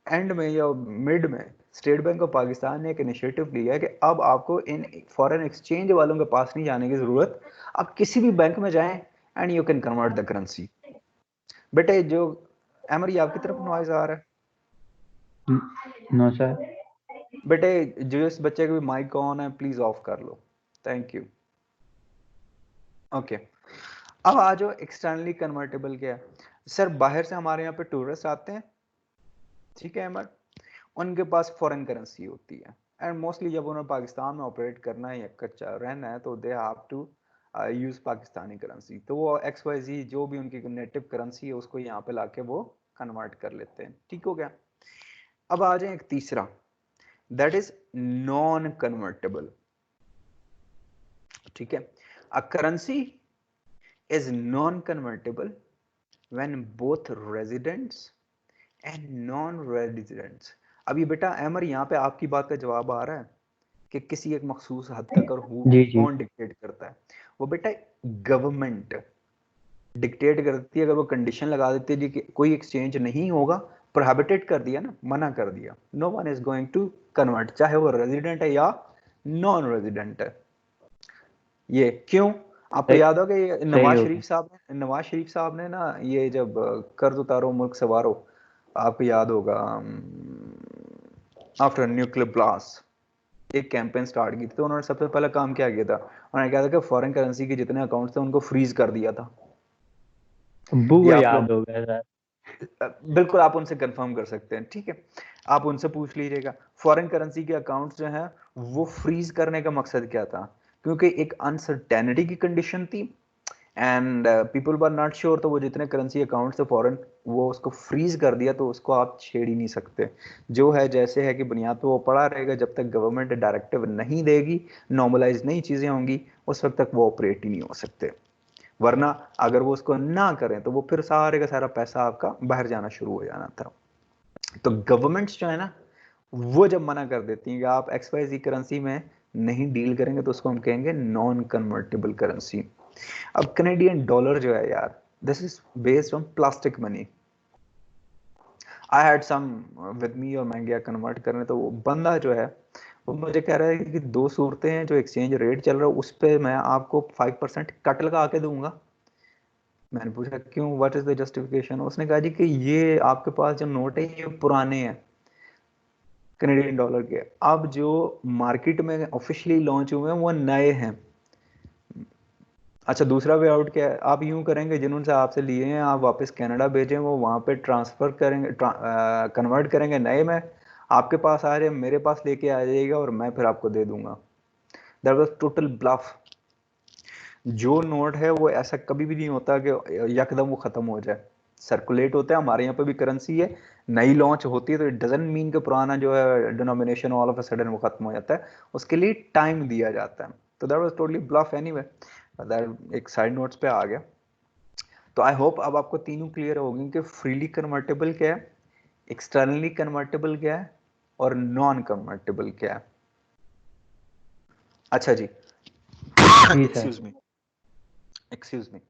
S1: एंड में या मिड में स्टेट बैंक ऑफ पाकिस्तान ने एक इनिशिएटिव लिया है कि अब आपको इन फॉरेन एक्सचेंज वालों के पास नहीं जाने की जरूरत, आप किसी भी बैंक में जाएं and you can convert the currency. बेटे जो एमर, ये आपकी तरफ नॉइज आ रहा है?
S2: No sir.
S1: बेटे जो इस बच्चे का भी माइक ऑन है प्लीज ऑफ कर लो, थैंक यू। ओके, अब आ जाओ एक्सटर्नली कन्वर्टेबल क्या है। सर बाहर से हमारे यहाँ पे टूरिस्ट आते हैं, ठीक है अमर, उनके पास फॉरेन करेंसी होती है, एंड मोस्टली जब उन्हें पाकिस्तान में ऑपरेट करना है या कच्चा रहना है तो they have to use Pakistani currency. तो वो XYZ जो भी उनकी नेटिव करेंसी है उसको यहाँ पे लाके वो कन्वर्ट कर लेते हैं, ठीक हो गया। अब आ जाए एक तीसरा, दैट इज नॉन कन्वर्टेबल, ठीक है। A currency is non convertible when both residents and non-residents। अभी बेटा अमर यहाँ पे आपकी बात का जवाब आ रहा है कि किसी एक मखसूस हद तक और
S2: जी जी।
S1: कौन डिक्टेट करता है? वो बेटा गवर्नमेंट डिक्टेट करती है। अगर वो कंडीशन लगा देती है जी कि कोई एक्सचेंज नहीं होगा, प्रोहिबिटेड कर दिया ना, मना कर दिया, no one is going to convert, चाहे वो रेजिडेंट है या नॉन रेजिडेंट है। ये क्यों? आपको
S2: सही
S1: याद होगा ये
S2: सही हो गया।
S1: नवाज शरीफ साहब ने ना ये जब कर्ज उतारो मुल्क सवारो, आपको याद होगा आफ्टर न्यूक्लियर ब्लास्ट एक कैंपेन स्टार्ट की थी, तो उन्होंने सबसे पहला काम क्या किया था? उन्होंने कहा था कि फॉरेन करेंसी के जितने अकाउंट थे उनको फ्रीज कर दिया था।
S2: अब्बू
S1: ये
S2: को
S1: आप
S2: याद
S1: लोग
S2: होगा सर।
S1: बिल्कुल आप उनसे कंफर्म कर सकते हैं, ठीक है, आप उनसे पूछ लीजिएगा फॉरेन करेंसी के अकाउंट्स जो हैं वो फ्रीज करने का मकसद क्या था? क्योंकि एक अनसर्टेनिटी की कंडीशन थी and people were not sure, तो वो जितने करेंसी अकाउंट थे फॉरेन वो उसको फ्रीज कर दिया, तो उसको आप छेड़ ही नहीं सकते। जो है जैसे है कि बुनियाद पे वो पड़ा रहेगा, जब तक गवर्नमेंट डायरेक्टिव नहीं देगी, नॉर्मलाइज नहीं चीजें होंगी, उस वक्त तक वो ऑपरेट ही नहीं हो सकते। वरना अगर वो उसको ना करें तो वो फिर सारे का सारा पैसा आपका बाहर जाना शुरू हो जाना था। तो गवर्नमेंट्स जो है ना वो जब मना कर देती हैं कि आप XYZ करेंसी में नहीं डील करेंगे तो उसको हम कहेंगे नॉन कन्वर्टेबल करेंसी। अब कैनेडियन डॉलर जो है यार, this is based on plastic money. I had some with me, और मैं गया कन्वर्ट करने, तो वो बंदा जो है वो मुझे कह रहा है कि दो सूरतें हैं, जो एक्सचेंज रेट चल रहा है उस पर मैं आपको 5% कट लगा के दूंगा। मैंने पूछा क्यों, व्हाट इज द जस्टिफिकेशन? उसने कहा जी कि ये आपके पास जो नोट है ये पुराने हैं कैनेडियन डॉलर के, अब जो मार्केट में ऑफिशियली लॉन्च हुए हैं वो नए हैं। अच्छा दूसरा वे आउट क्या है? आप यूं करेंगे जिन्होंने आपसे लिए हैं आप वापस कनाडा भेजें, वो वहां पे ट्रांसफर करेंगे, कन्वर्ट करेंगे नए में, आपके पास आ जाए, मेरे पास लेके आ जाएगा और मैं फिर आपको दे दूंगा। That was total bluff. जो नोट है वो ऐसा कभी भी नहीं होता कि यकदम वो खत्म हो जाए, सर्कुलेट होता है। हमारे यहाँ पे भी करेंसी है, नई लॉन्च होती है, तो इट डजंट मीन कि पुराना जो है denomination all of a sudden वो खत्म हो जाता है, उसके लिए टाइम दिया जाता है। तो that was totally bluff anyway, that एक साइड नोट्स पे आ गया। तो आई होप अब आपको तीनों क्लियर होगी कि फ्रीली कन्वर्टेबल क्या है, एक्सटर्नली कन्वर्टेबल क्या है, और नॉन कन्वर्टेबल क्या है। अच्छा जी,
S2: जी sir.
S1: Excuse me, excuse me,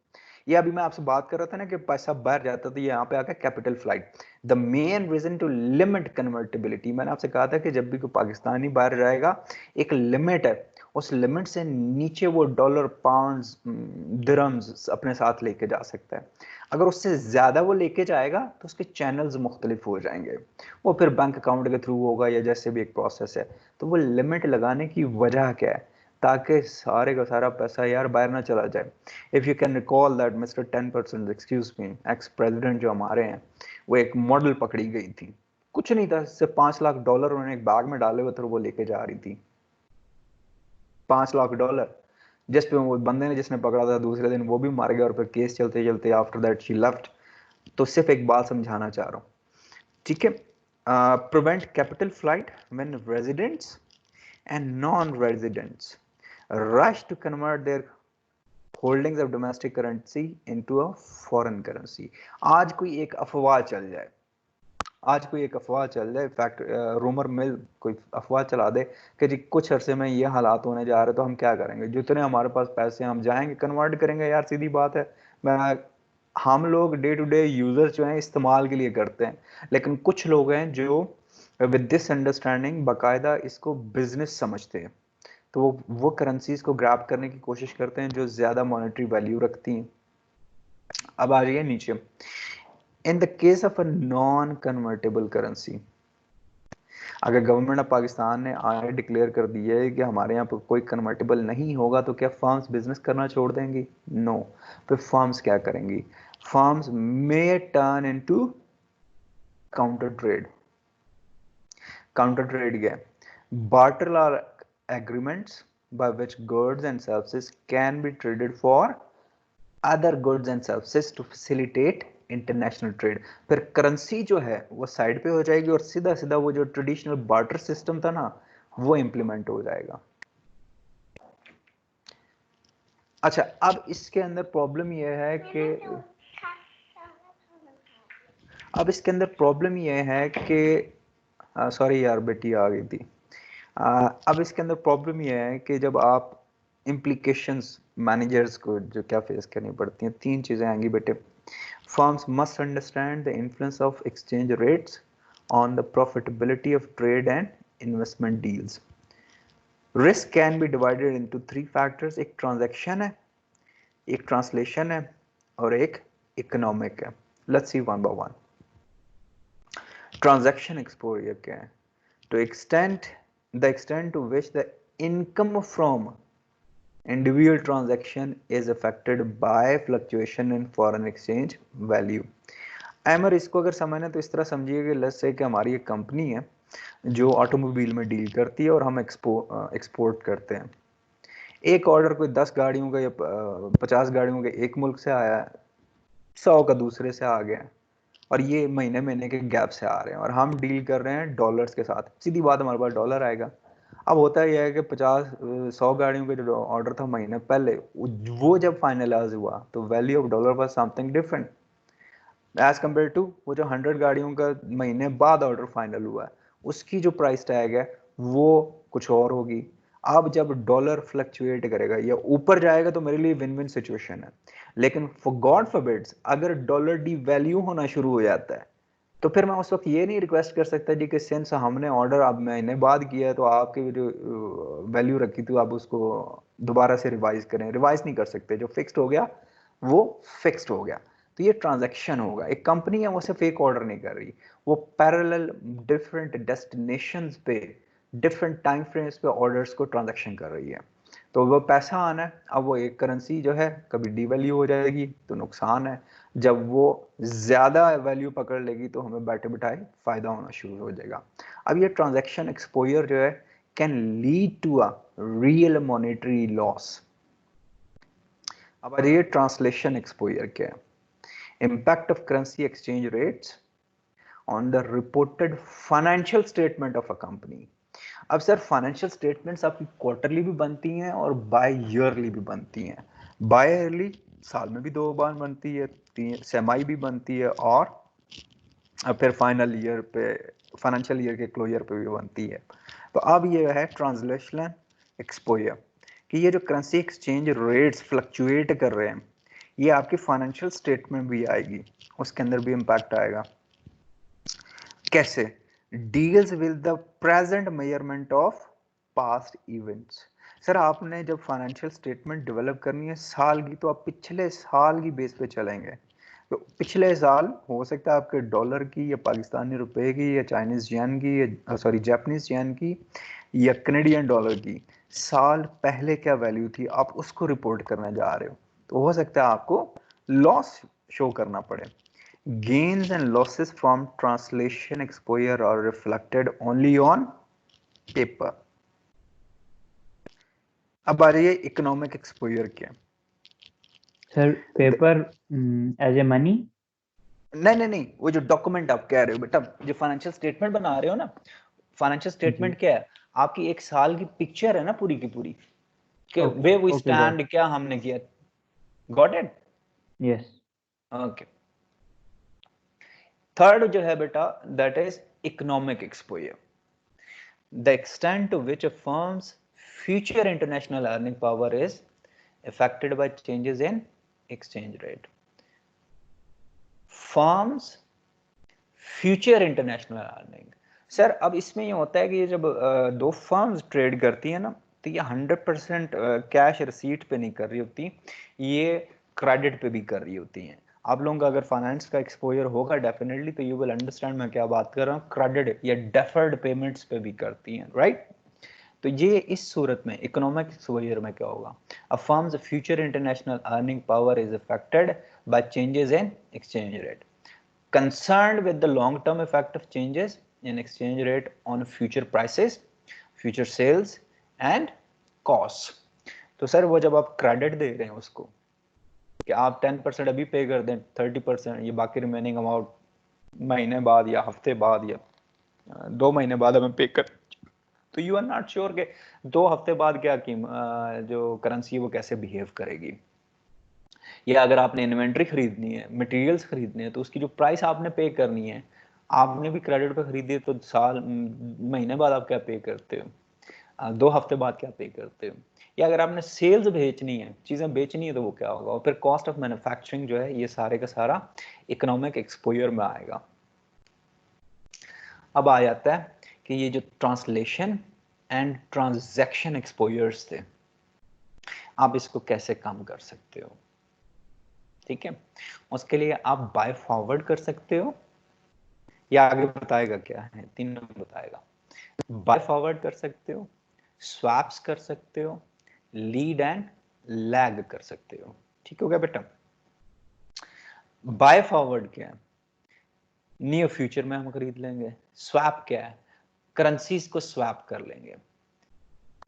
S1: ये अभी मैं आपसे बात कर रहा था ना कि पैसा बाहर जाता, तो यहाँ पे आ गया capital flight. The main reason to limit convertibility, मैंने आपसे कहा था कि जब भी कोई पाकिस्तानी बाहर जाएगा एक लिमिट है, उस लिमिट से नीचे वो डॉलर, पाउंड्स, दिरहम्स अपने साथ लेके जा सकता है। अगर उससे ज्यादा वो लेके जाएगा तो उसके चैनल्स मुख्तलिफ हो जाएंगे, वो फिर बैंक अकाउंट के थ्रू होगा या जैसे भी एक प्रोसेस है। तो वो लिमिट लगाने की वजह क्या है? ताकि सारे का सारा पैसा यार बाहर ना चला जाए। If you can recall that mister 10%, excuse me, ex president जो हमारे हैं, वो एक मॉडल पकड़ी गई थी, कुछ नहीं था, सिर्फ $5 लाख उन्होंने एक बैग में डाले हुए थे, वो लेके जा रही थी $5 लाख। जिस पे वो बंदे ने जिसने पकड़ा था दूसरे दिन वो भी मार गया, और फिर केस चलते चलते आफ्टर दैट शी लेफ्ट। तो सिर्फ एक बात समझाना चाह रहा हूँ, ठीक है। Prevent capital flight when residents and non residents rush to convert their holdings of domestic currency into a foreign currency. आज कोई एक अफवाह चल जाए, आज कोई एक अफवाह चल जाए, फैक्ट रूमर मिल कोई अफवाह चला दे कि जी कुछ अरसे में ये हालात होने जा रहे, तो हम क्या करेंगे? जितने हमारे पास पैसे हम जाएंगे कन्वर्ट करेंगे यार, सीधी बात है। मैं हम लोग डे टू डे यूजर्स जो हैं इस्तेमाल के लिए करते हैं, लेकिन कुछ लोग हैं जो विद दिस अंडरस्टैंडिंग बाकायदा इसको बिजनेस समझते हैं, तो वो करेंसीज को ग्रैब करने की कोशिश करते हैं जो ज्यादा मॉनेटरी वैल्यू रखती हैं। अब आ जाइए नीचे, in the case of a non convertible currency, अगर गवर्नमेंट ऑफ पाकिस्तान ने आगे डिक्लेयर कर दिया है कि हमारे यहाँ पर कोई कन्वर्टेबल नहीं होगा, तो क्या फर्म्स बिजनेस करना छोड़ देंगी? नो। फिर फर्म्स क्या करेंगी? Firms may turn into counter trade. Counter trade क्या है? Barter are agreements by which goods and services can be traded for other goods and services to facilitate international trade. फिर currency जो है वो side पे हो जाएगी और सीधा सीधा वो जो ट्रेडिशनल बार्टर सिस्टम था ना, वो इंप्लीमेंट हो जाएगा। अच्छा, अब इसके अंदर प्रॉब्लम यह है कि सॉरी यार, बेटी आ गई थी। अब इसके अंदर प्रॉब्लम यह है कि जब आप इम्प्लीकेशंस मैनेजर्स को जो क्या फेस करनी पड़ती हैं, तीन चीज़ें आएंगी बेटे। Firms must understand the influence of exchange rates on the profitability of trade and investment deals. Risk can be divided into three factors. एक transaction है, एक translation है और एक economic है। Let's see one by one. Transaction exposure क्या है? The extent to which the income from individual transaction is affected by fluctuation in foreign exchange value. एमर इसको अगर समझना तो इस तरह समझिए कि लेट्स से कि हमारी एक कंपनी है जो ऑटोमोबाइल में डील करती है और हम एक्सपोर्ट करते हैं। एक ऑर्डर कोई 10 गाड़ियों का या 50 गाड़ियों का एक मुल्क से आया है, 100 का दूसरे से आ गया, और ये महीने महीने के गैप से आ रहे हैं और हम डील कर रहे हैं डॉलर्स के साथ। सीधी बात, हमारे पास डॉलर आएगा। अब होता यह है कि 100 गाड़ियों का जो ऑर्डर था महीने पहले, वो जब फाइनलाइज हुआ तो value of dollar was something different as compare to वो जो 100 गाड़ियों का महीने बाद ऑर्डर फाइनल हुआ है, उसकी जो प्राइस टैग है वो कुछ और होगी। अब जब डॉलर फ्लक्चुएट करेगा या ऊपर जाएगा तो मेरे लिए विन विन सिचुएशन है, लेकिन फॉर गॉड फॉरबिड्स अगर डॉलर डी वैल्यू होना शुरू हो जाता है, तो फिर मैं उस वक्त ये नहीं रिक्वेस्ट कर सकता जी कि सिंस हमने ऑर्डर अब महीने बाद किया है तो आपकी जो वैल्यू रखी थी आप उसको दोबारा से रिवाइज करें। रिवाइज नहीं कर सकते, जो फिक्स्ड हो गया वो फिक्स्ड हो गया। तो ये ट्रांजैक्शन होगा। एक कंपनी है वो सिर्फ एक ऑर्डर नहीं कर रही, वो पैरेलल डिफरेंट डेस्टिनेशंस पे डिफरेंट टाइम फ्रेम्स पे ऑर्डर्स को ट्रांजैक्शन कर रही है। तो वो पैसा आना है, अब वो एक करेंसी जो है कभी डीवैल्यू हो जाएगी तो नुकसान है, जब वो ज्यादा वैल्यू पकड़ लेगी तो हमें बैठे बिठाए फायदा होना शुरू हो जाएगा। अब ये ट्रांजैक्शन एक्सपोजर जो है can lead to a real monetary loss. अब आ जाइए ट्रांसलेशन एक्सपोजर क्या है? Impact of currency exchange rates on the reported financial statement of a company. अब सर फाइनेंशियल स्टेटमेंट्स आपकी क्वार्टरली भी बनती हैं और बाय ईयरली भी बनती हैं। बाय ईयरली साल में भी 2 बार बनती है, सेमाई भी बनती है, और फिर फाइनल ईयर पे फाइनेंशियल ईयर के क्लोजर पे भी बनती है। तो अब ये है ट्रांसलेशनल एक्सपोजर कि ये जो करेंसी एक्सचेंज रेट्स फ्लक्चुएट कर रहे हैं, ये आपकी फाइनेंशियल स्टेटमेंट भी आएगी, उसके अंदर भी इम्पैक्ट आएगा। कैसे? Deals with the present measurement of past events. Sir आपने जब फाइनेंशियल स्टेटमेंट डेवलप करनी है साल की, तो आप पिछले साल की बेस पे चलेंगे। तो पिछले साल हो सकता है आपके डॉलर की या पाकिस्तानी रुपए की या चाइनीज येन की या सॉरी जापानीज येन की या कनेडियन डॉलर की साल पहले क्या वैल्यू थी, आप उसको रिपोर्ट करने जा रहे हो, तो हो सकता है आपको लॉस शो करना पड़े। Gains and losses from translation exposure are reflected only on paper. अब आ जाइए इकोनॉमिक एक्सपोजर क्या?
S2: Sir paper as a money?
S1: नहीं, वो जो डॉक्यूमेंट आप कह रहे हो बेटा, जो फाइनेंशियल स्टेटमेंट बना रहे हो ना, फाइनेंशियल स्टेटमेंट क्या है? आपकी एक साल की पिक्चर है ना पूरी की पूरी, कि वे वी स्टैंड, क्या हमने किया। Got it?
S2: Yes.
S1: Okay. Third जो है बेटा, that is economic exposure, the extent to which a firm's future international earning power is affected by changes in exchange rate. Firms future international earning, sir अब इसमें ये होता है कि जब दो फर्म्स ट्रेड करती है ना, तो ये 100% कैश रिसीट पे नहीं कर रही होती, ये क्रेडिट पे भी कर रही होती हैं। आप लोगों का अगर फाइनेंस का एक्सपोजर होगा डेफिनेटली, तो यू विल अंडरस्टैंड मैं क्या बात कर रहा हूँ। क्रेडिट या डेफर्ड पेमेंट्स पे भी करती हैं, राइट। तो ये इस सूरत में इकोनॉमिक एक्सपोजर में क्या होगा, a firm's future international earning power is affected by changes in exchange rate, concerned with the long term effect of changes in exchange rate on future prices, future sales and costs। तो sir वो जब आप credit दे रहे हैं उसको कि आप 10% अभी पे कर दें, 30% ये बाकी रिमेनिंग अमाउंट महीने बाद या हफ्ते बाद या 2 महीने बाद हमें पे कर, तो यू आर नॉट श्योर कि 2 हफ्ते बाद क्या जो करेंसी है वो कैसे बिहेव करेगी। या अगर आपने इन्वेंट्री खरीदनी है, मटेरियल्स खरीदने हैं, तो उसकी जो प्राइस आपने पे करनी है, आपने भी क्रेडिट पे खरीदी है तो महीने बाद आप क्या पे करते हो, 2 हफ्ते बाद क्या पे करते हो। या अगर आपने सेल्स भेजनी है, चीजें बेचनी है, तो वो क्या होगा। और फिर कॉस्ट ऑफ मैन्युफैक्चरिंग जो है, ये सारे का सारा इकोनॉमिक एक्सपोजर में आएगा। अब आ जाता है कि ये जो ट्रांसलेशन एंड ट्रांजैक्शन एक्सपोजर्स थे, आप इसको कैसे कम कर सकते हो। ठीक है, उसके लिए आप बाय फॉरवर्ड कर सकते हो, या आगे बताएगा क्या है, तीनों बताएगा। बाय फॉरवर्ड कर सकते हो, स्वैप्स कर सकते हो, लीड एंड लैग कर सकते हो। ठीक हो गया बेटा। बाय फॉरवर्ड क्या है, नियर फ्यूचर में हम खरीद लेंगे। स्वैप क्या है, करेंसीज को स्वैप कर लेंगे।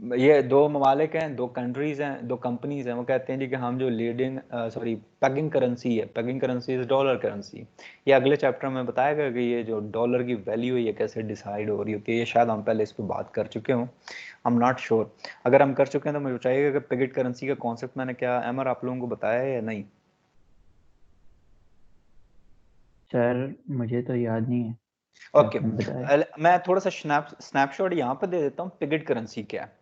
S1: ये दो ममालिक हैं, दो कंट्रीज हैं, दो कंपनीज हैं, वो कहते हैं जी कि हम जो लीडिंग पेगिंग करेंसी है, pegging currency is dollar currency. ये अगले चैप्टर में बताएगा कि ये जो डॉलर की वैल्यू है ये कैसे डिसाइड हो रही होती है। ये शायद हम पहले इस पर बात कर चुके हों, आई एम नॉट श्योर। अगर हम कर चुके हैं तो मुझे बताइएगा कि पेगिंग करेंसी का कॉन्सेप्ट मैंने क्या एमआर आप लोगों को बताया है या नहीं।
S2: सर मुझे तो याद नहीं है कि
S1: ओके
S2: आपने बताया।
S1: मैं थोड़ा सा स्नैपशॉट यहाँ पर दे देता हूँ, पिगेड करेंसी क्या है।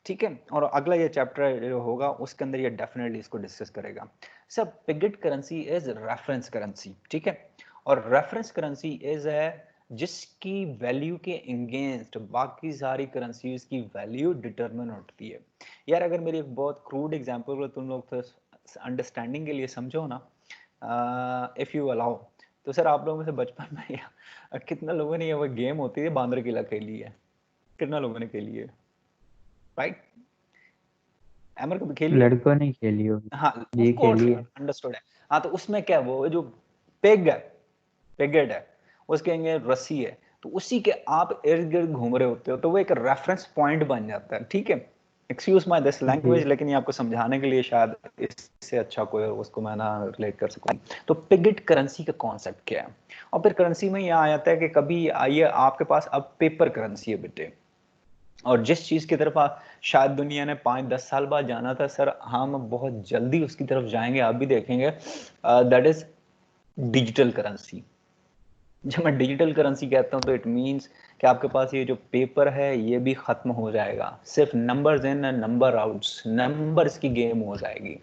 S1: ठीक है, और अगला ये चैप्टर जो होगा उसके अंदर ये डेफिनेटली इसको डिस्कस करेगा। Sir pegged currency is reference currency. ठीक है, और रेफरेंस करेंसी इज है जिसकी वैल्यू के अगेंस्ट बाकी सारी करेंसीज की वैल्यू डिटरमिन होती है। यार अगर मेरी एक बहुत क्रूड एग्जांपल तुम लोग तो अंडरस्टैंडिंग के लिए समझो ना, इफ यू अलाउ, तो सर आप लोगों में से बचपन में कितना लोगों ने ये वो गेम होती है बांदर किला खेली है, कितना लोगों ने खेली है, राइट। एमर कभी खेली है।
S2: लड़कों ने खेली होगी।
S1: हाँ ऑफ
S2: जी
S1: कोर्स
S2: खेली
S1: यार,
S2: है।
S1: अंडरस्टूड है। हाँ तो उसमें क्या वो जो पेग है, पेगेड है, उसके आगे रस्सी है, तो उसी के आप इर्द गिर्द घूम रहे होते हो, तो वो एक रेफरेंस पॉइंट बन जाता है। ठीक है, एक्सक्यूज माय दिस
S2: जी
S1: लैंग्वेज, लेकिन ये आपको समझाने के लिए शायद इससे अच्छा कोई उसको मैं ना रिलेट कर सकूं। तो पिगेड करेंसी का कॉन्सेप्ट क्या है, और फिर करेंसी में यह आ जाता है कि कभी आइए आपके पास अब पेपर करेंसी है बेटे, और जिस चीज की तरफ शायद दुनिया ने 5-10 साल बाद जाना था सर, हम बहुत जल्दी उसकी तरफ जाएंगे, आप भी देखेंगे। That is digital currency. जब मैं डिजिटल करेंसी कहता हूं तो इट मींस कि आपके पास ये जो पेपर है ये भी खत्म हो जाएगा, सिर्फ numbers in and number outs, numbers की गेम हो जाएगी।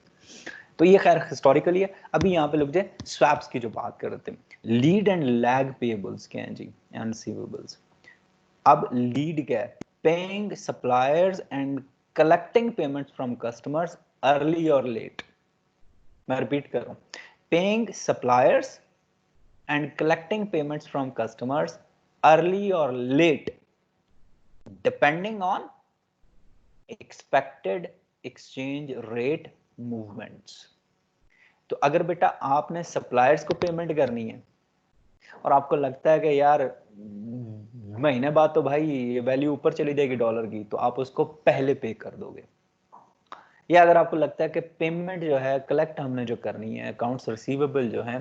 S1: तो ये खैर हिस्टोरिकली है। अभी यहाँ पे लोग जो स्वैप्स की जो बात कर रहे थे, लीड एंड लैग पेबल्स क्या है जी, एंड रिसीवेबल्स। अब लीड क्या है, paying suppliers and collecting payments from customers early और लेट। मैं रिपीट कर रहा हूं, paying suppliers and collecting payments from customers early or late depending on expected exchange rate movements। तो अगर बेटा आपने सप्लायर्स को पेमेंट करनी है और आपको लगता है कि यार महीने बाद तो भाई ये वैल्यू ऊपर चली जाएगी डॉलर की, तो आप उसको पहले पे कर दोगे। या अगर आपको लगता है कि पेमेंट जो है कलेक्ट हमने जो करनी है, अकाउंट्स रिसीवेबल जो है,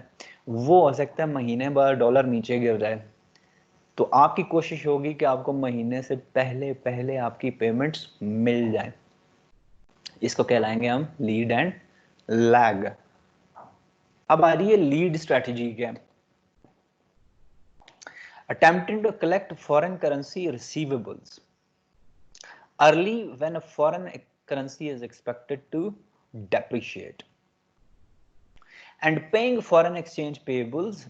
S1: वो हो सकता है महीने बाद डॉलर नीचे गिर जाए, तो आपकी कोशिश होगी कि आपको महीने से पहले पहले आपकी पेमेंट्स मिल जाए। इसको कहलाएंगे हम लीड एंड लैग। अब आ रही है लीड स्ट्रेटजी क्या, attempting to collect foreign currency receivables early when a foreign currency is expected to depreciate, and paying foreign exchange payables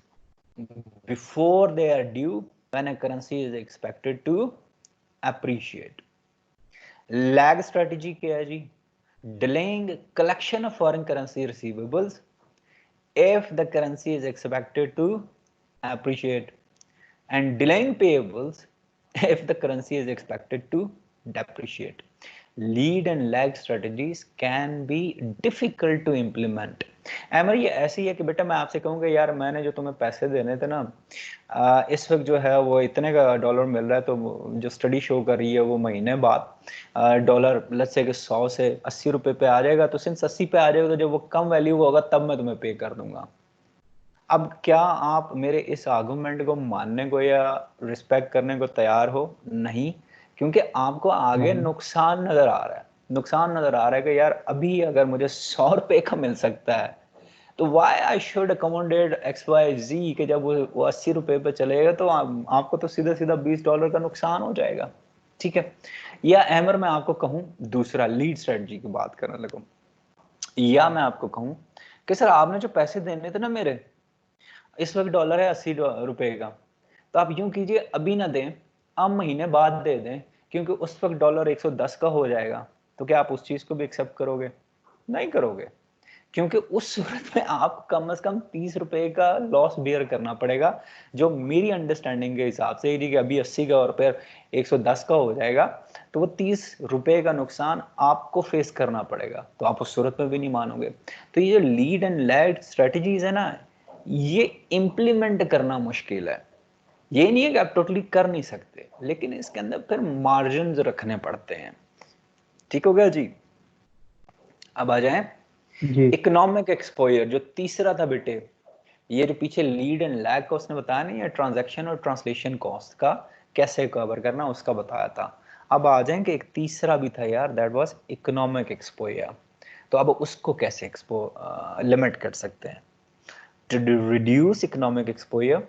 S1: before they are due when a currency is expected to appreciate। Lag strategy क्या है जी, delaying collection of foreign currency receivables if the currency is expected to appreciate, and delaying payables if the currency is expected to depreciate. Lead and lag strategies can be difficult to implement. एमर ये ऐसे ही है कि बेटा मैं आपसे कहूँगा यार मैंने जो तुम्हें पैसे देने थे ना इस वक्त जो है वो इतने का डॉलर मिल रहा है, तो जो स्टडी शो कर रही है वो महीने बाद डॉलर लेट्स से 100 से 80 रुपए पे आ जाएगा, तो सिंस 80 पे आ जाएगा तो जब वो कम वैल्यू होगा तब मैं तुम्हें पे कर दूंगा। अब क्या आप मेरे इस आर्गुमेंट को मानने को या रिस्पेक्ट करने को तैयार हो? नहीं, क्योंकि आपको आगे
S2: नहीं।
S1: नुकसान नजर आ रहा है। नुकसान नजर आ रहा है कि यार अभी अगर मुझे 100 रुपए का मिल सकता है तो why I should accommodate X Y Z के जब वो 80 रुपए पे चलेगा तो आपको तो सीधा सीधा $20 का नुकसान हो जाएगा। ठीक है। या अहमर मैं आपको कहूं दूसरा लीड स्ट्रेटजी की बात करने लगूं, या मैं आपको कहूं कि सर आपने जो पैसे देने थे ना मेरे, इस वक्त डॉलर है 80 रुपए का, तो आप यूं कीजिए अभी ना दें, आप महीने बाद दे दें, क्योंकि उस वक्त डॉलर 110 का हो जाएगा। तो क्या आप उस चीज को भी एक्सेप्ट करोगे? नहीं करोगे, क्योंकि उस सूरत में आप कम से कम 30 रुपए का लॉस बियर करना पड़ेगा, जो मेरी अंडरस्टैंडिंग के हिसाब से कि अभी 80 का और फिर 110 का हो जाएगा, तो वो 30 रुपए का नुकसान आपको फेस करना पड़ेगा, तो आप उस सूरत में भी नहीं मानोगे। तो ये जो लीड एंड लैग स्ट्रेटजीज है ना, ये इंप्लीमेंट करना मुश्किल है। ये नहीं है कि आप टोटली कर नहीं सकते, लेकिन इसके अंदर फिर मार्जिन रखने पड़ते हैं। ठीक हो गया जी। अब आ जाए
S2: जी।
S1: इकोनॉमिक एक्सपोजर, जो तीसरा था बेटे। ये जो पीछे लीड एंड लैग का उसने बताया नहीं है, ट्रांजैक्शन और ट्रांसलेशन कॉस्ट का कैसे कवर करना उसका बताया था। अब आ जाएंगे एक तीसरा भी था यार, दैट वाज इकोनॉमिक एक्सपोजर। तो अब उसको कैसे लिमिट कर सकते हैं? To reduce economic exposure,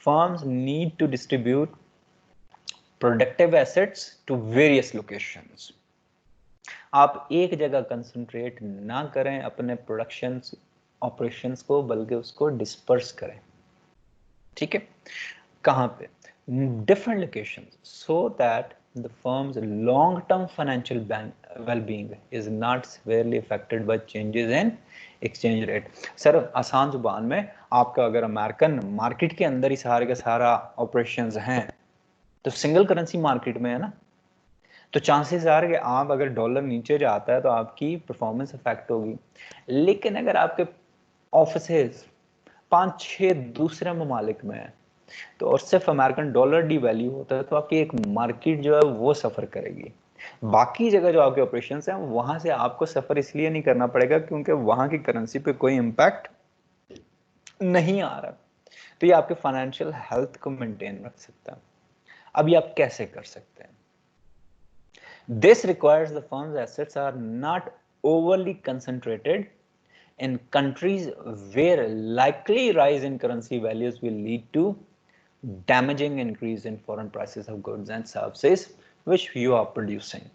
S1: firms need to distribute productive assets to various locations. आप एक जगह कंसंट्रेट ना करें अपने प्रोडक्शन ऑपरेशंस को, बल्कि उसको डिस्पर्स करें। ठीक है। कहाँ पे? Different locations, so that the firm's long-term financial well-being is not severely affected by changes in exchange rate. Sir आसान जुबान में आपका अगर अमेरिकन मार्केट के अंदर ही सारे का सारा ऑपरेशंस हैं, तो सिंगल करेंसी मार्केट में है ना, तो चांसेस आ रहे कि आप अगर डॉलर नीचे जाता है तो आपकी परफॉर्मेंस इफेक्ट होगी। लेकिन अगर आपके ऑफिसेज 5-6 दूसरे ममालिक में है, तो और सिर्फ अमेरिकन डॉलर डी वैल्यू होता है, तो आपकी एक मार्केट जो है वो सफर करेगी। बाकी जगह जो आपके ऑपरेशंस हैं वहां से आपको सफर इसलिए नहीं करना पड़ेगा क्योंकि वहां की करेंसी पे कोई इंपैक्ट नहीं आ रहा। तो ये आपके फाइनेंशियल हेल्थ को मेंटेन रख सकता है। अब ये आप कैसे कर सकते हैं? This requires the firm's assets are not overly concentrated in countries where likely rise in currency values will lead to damaging increase in foreign prices of goods and services which you are producing.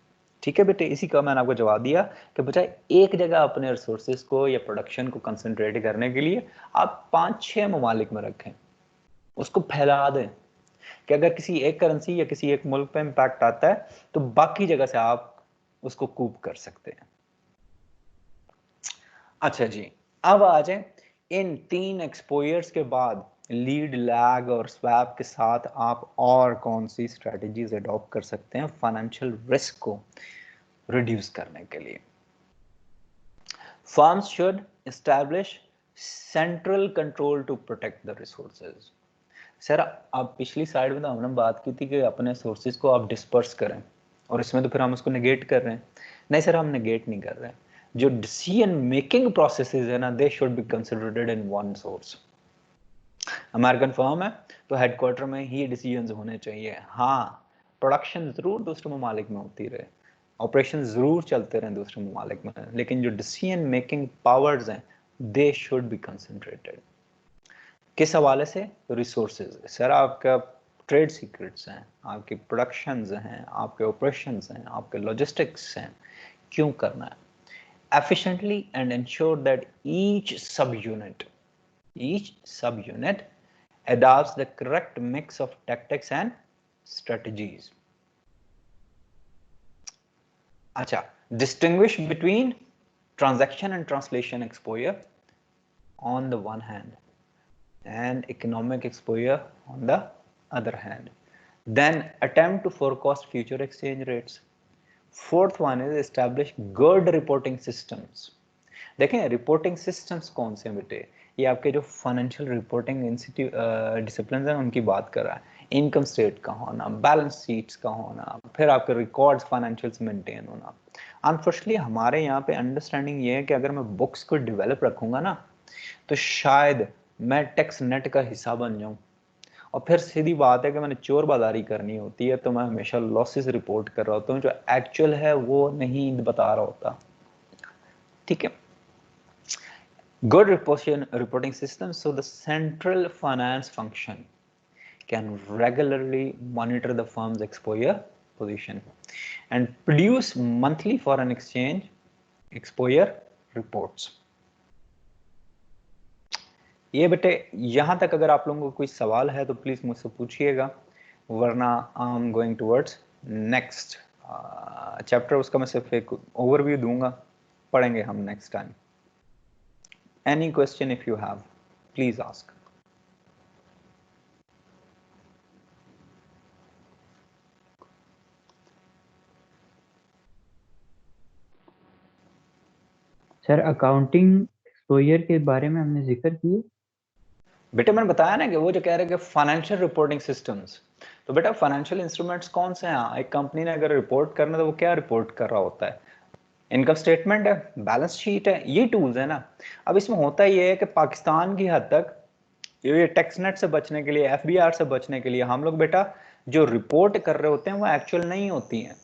S1: ठीक है बेटे, इसी का मैंने आपको जवाब दिया कि बजाय एक जगह अपने रिसोर्सेज को या प्रोडक्शन को कंसंट्रेट करने के लिए आप 5-6 ममालिक में रखें, उसको फैला दें कि अगर किसी एक करेंसी या किसी एक मुल्क पे इंपैक्ट आता है तो बाकी जगह से आप उसको कूप कर सकते हैं। अच्छा जी, अब आ जाए इन 3 एक्सपोजर्स के बाद लीड, लैग और स्वैप के साथ आप और कौन सी स्ट्रेटजीज अडॉप्ट कर सकते हैं फाइनेंशियल रिस्क को रिड्यूस करने के लिए? Firms should establish central control to protect the resources. Sir आप पिछली साइड में तो हमने बात की थी कि अपने सोर्सेज को आप डिस्पर्स करें, और इसमें तो फिर हम उसको नेगेट कर रहे हैं। नहीं सर, हम नेगेट नहीं कर रहे हैं। जो डिसीजन मेकिंग प्रोसेसेस है ना, they should be considered in one source. American firm है तो हेडक्वार्टर में ही डिसीजंस होने चाहिए। हाँ, प्रोडक्शन जरूर दूसरे ममालिक में होती रहे, ऑपरेशन जरूर चलते रहे दूसरे ममालिक में, लेकिन जो डिसीजन मेकिंग पावर्स हैं दे शुड बी कंसंट्रेटेड। किस हवाले से? रिसोर्सेज। सर आपका ट्रेड सीक्रेट्स हैं, आपकी प्रोडक्शंस हैं, आपके ऑपरेशंस हैं, आपके लॉजिस्टिक्स हैं, क्यों करना है? efficiently and ensure that each subunit adopts the correct mix of tactics and strategies. अच्छा, distinguish between transaction and translation exposure. on the one hand and economic exposure on the other hand. Then attempt to forecast future exchange rates. Fourth one is establish good reporting systems. देखें reporting systems कौन से हैं बेटे, ये आपके जो financial reporting institute discipline हैं उनकी बात कर रहा है। इनकम स्टेट का होना, बैलेंस शीट्स का होना, फिर आपके रिकॉर्ड्स फाइनेंशियल्स मेंटेन होना। अनफॉर्चुनेटली हमारे यहाँ पे अंडरस्टैंडिंग ये है कि अगर मैं बुक्स को डेवलप रखूंगा ना तो शायद मैं टैक्स नेट का हिस्सा बन जाऊं, और फिर सीधी बात है कि मैंने चोर बाजारी करनी होती है तो मैं हमेशा लॉसेस रिपोर्ट कर रहा होता हूँ, जो एक्चुअल है वो नहीं बता रहा होता। ठीक है, good reporting system, so the central finance function can regularly monitor the firm's exposure position and produce monthly foreign exchange exposure reports. ये बेटे यहां तक अगर आप लोगों को कोई सवाल है तो प्लीज मुझसे पूछिएगा, वरना I am going towards next chapter. उसका मैं सिर्फ एक ओवरव्यू दूंगा, पढ़ेंगे हम next time. Any question if you have, please ask.
S2: Sir accounting exposure के बारे में हमने जिक्र किया।
S1: बेटा मैंने बताया ना कि वो जो कह रहे हैं कि फाइनेंशियल रिपोर्टिंग सिस्टम्स, तो बेटा फाइनेंशियल इंस्ट्रूमेंट्स कौन से हैं? एक कंपनी ने अगर रिपोर्ट करना है तो वो क्या रिपोर्ट कर रहा होता है? इनकम स्टेटमेंट है, बैलेंस शीट है, ये टूल्स है ना। अब इसमें होता ये है कि पाकिस्तान की हद तक ये टैक्स नेट से बचने के लिए, एफबीआर से बचने के लिए हम लोग बेटा जो रिपोर्ट कर रहे होते हैं वो एक्चुअल नहीं होती हैं,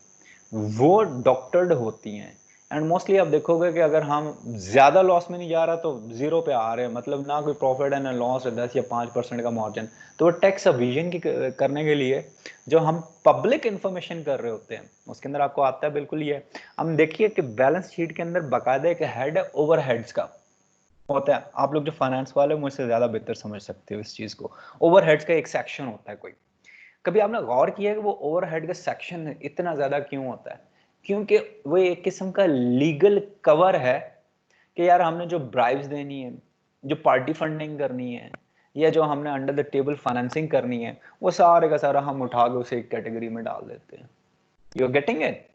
S1: वो डॉक्टर्ड होती हैं। एंड मोस्टली आप देखोगे कि अगर हम ज्यादा लॉस में नहीं जा रहा तो जीरो पे आ रहे हैं, मतलब ना कोई प्रॉफिट है ना लॉस है, 10 या 5% का मार्जिन, तो वो टैक्स अविजन की करने के लिए जो हम पब्लिक इंफॉर्मेशन कर रहे होते हैं उसके अंदर आपको आता है बिल्कुल ये। हम देखिए कि बैलेंस शीट के अंदर बाकायदा एक हेड है ओवरहेड्स का होता है। आप लोग जो फाइनेंस वाले मुझसे ज्यादा बेहतर समझ सकते हो इस चीज को। ओवरहेड्स का एक सेक्शन होता है कोई, कभी आपने गौर किया कि वो ओवरहेड का सेक्शन इतना ज्यादा क्यों होता है? क्योंकि वो एक किस्म का लीगल कवर है कि यार हमने जो ब्राइब्स देनी है, जो पार्टी फंडिंग करनी है, या जो हमने अंडर द टेबल फाइनेंसिंग करनी है, वो सारे का सारा हम उठा के उसे एक कैटेगरी में डाल देते हैं। You are getting it?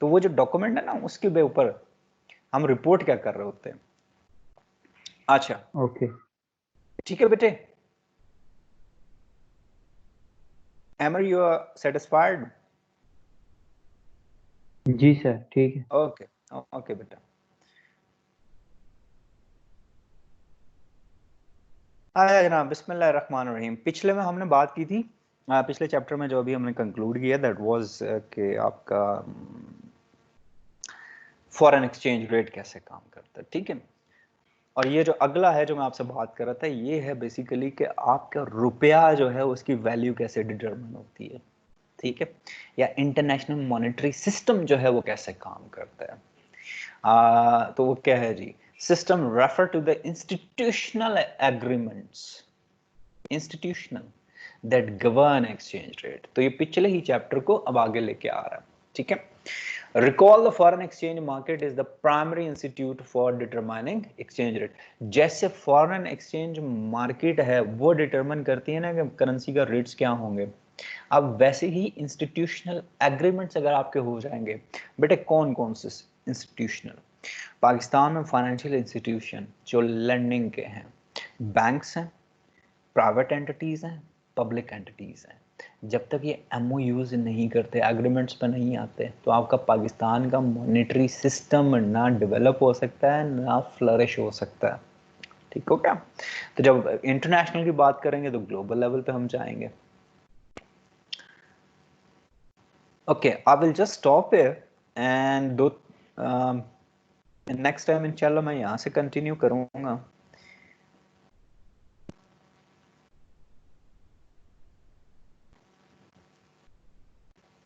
S1: तो वो जो डॉक्यूमेंट है ना उसके ऊपर हम रिपोर्ट क्या कर रहे होते हैं। अच्छा
S2: ओके
S1: ठीक है बेटे, एमर यू आर सेटिस्फाइड?
S2: जी सर ठीक है।
S1: ओके ओके बेटा। आया जनाब, बिस्मिल्लाहिर्रहमानिर्रहीम। पिछले में हमने बात की थी, पिछले चैप्टर में जो अभी हमने कंक्लूड किया दैट वाज कि आपका फॉरेन एक्सचेंज रेट कैसे काम करता है। ठीक है, और ये जो अगला है जो मैं आपसे बात कर रहा था ये है बेसिकली कि आपका रुपया जो है उसकी वैल्यू कैसे डिटरमिन होती है। ठीक है, या इंटरनेशनल मॉनेटरी सिस्टम जो है वो कैसे काम करता है। तो वो क्या है जी? System refer to the institutional agreements, institutional that govern exchange rate. तो ये पिछले ही चैप्टर को अब आगे लेके आ रहा है। ठीक है, recall the foreign exchange market is the primary institute for determining exchange rate. जैसे फॉरेन एक्सचेंज मार्केट है वो डिटरमाइन करती है ना कि करेंसी का रेट्स क्या होंगे, अब वैसे ही इंस्टीट्यूशनल एग्रीमेंट्स अगर आपके हो जाएंगे बेटे, कौन कौन से इंस्टीट्यूशनल? पाकिस्तान में फाइनेंशियल इंस्टीट्यूशन जो लेंडिंग के हैं, बैंक्स हैं, प्राइवेट एंटिटीज हैं, पब्लिक एंटिटीज हैं, जब तक ये एमओयूज नहीं करते, एग्रीमेंट्स पर नहीं आते, तो आपका पाकिस्तान का मॉनेटरी सिस्टम ना डेवलप हो सकता है ना फ्लरिश हो सकता है। ठीक हो क्या? तो जब इंटरनेशनल की बात करेंगे तो ग्लोबल लेवल पे हम जाएंगे। Okay, I will just stop here and दो नेक्स्ट टाइम इंशाल्लाह मैं यहाँ से कंटिन्यू करूँगा।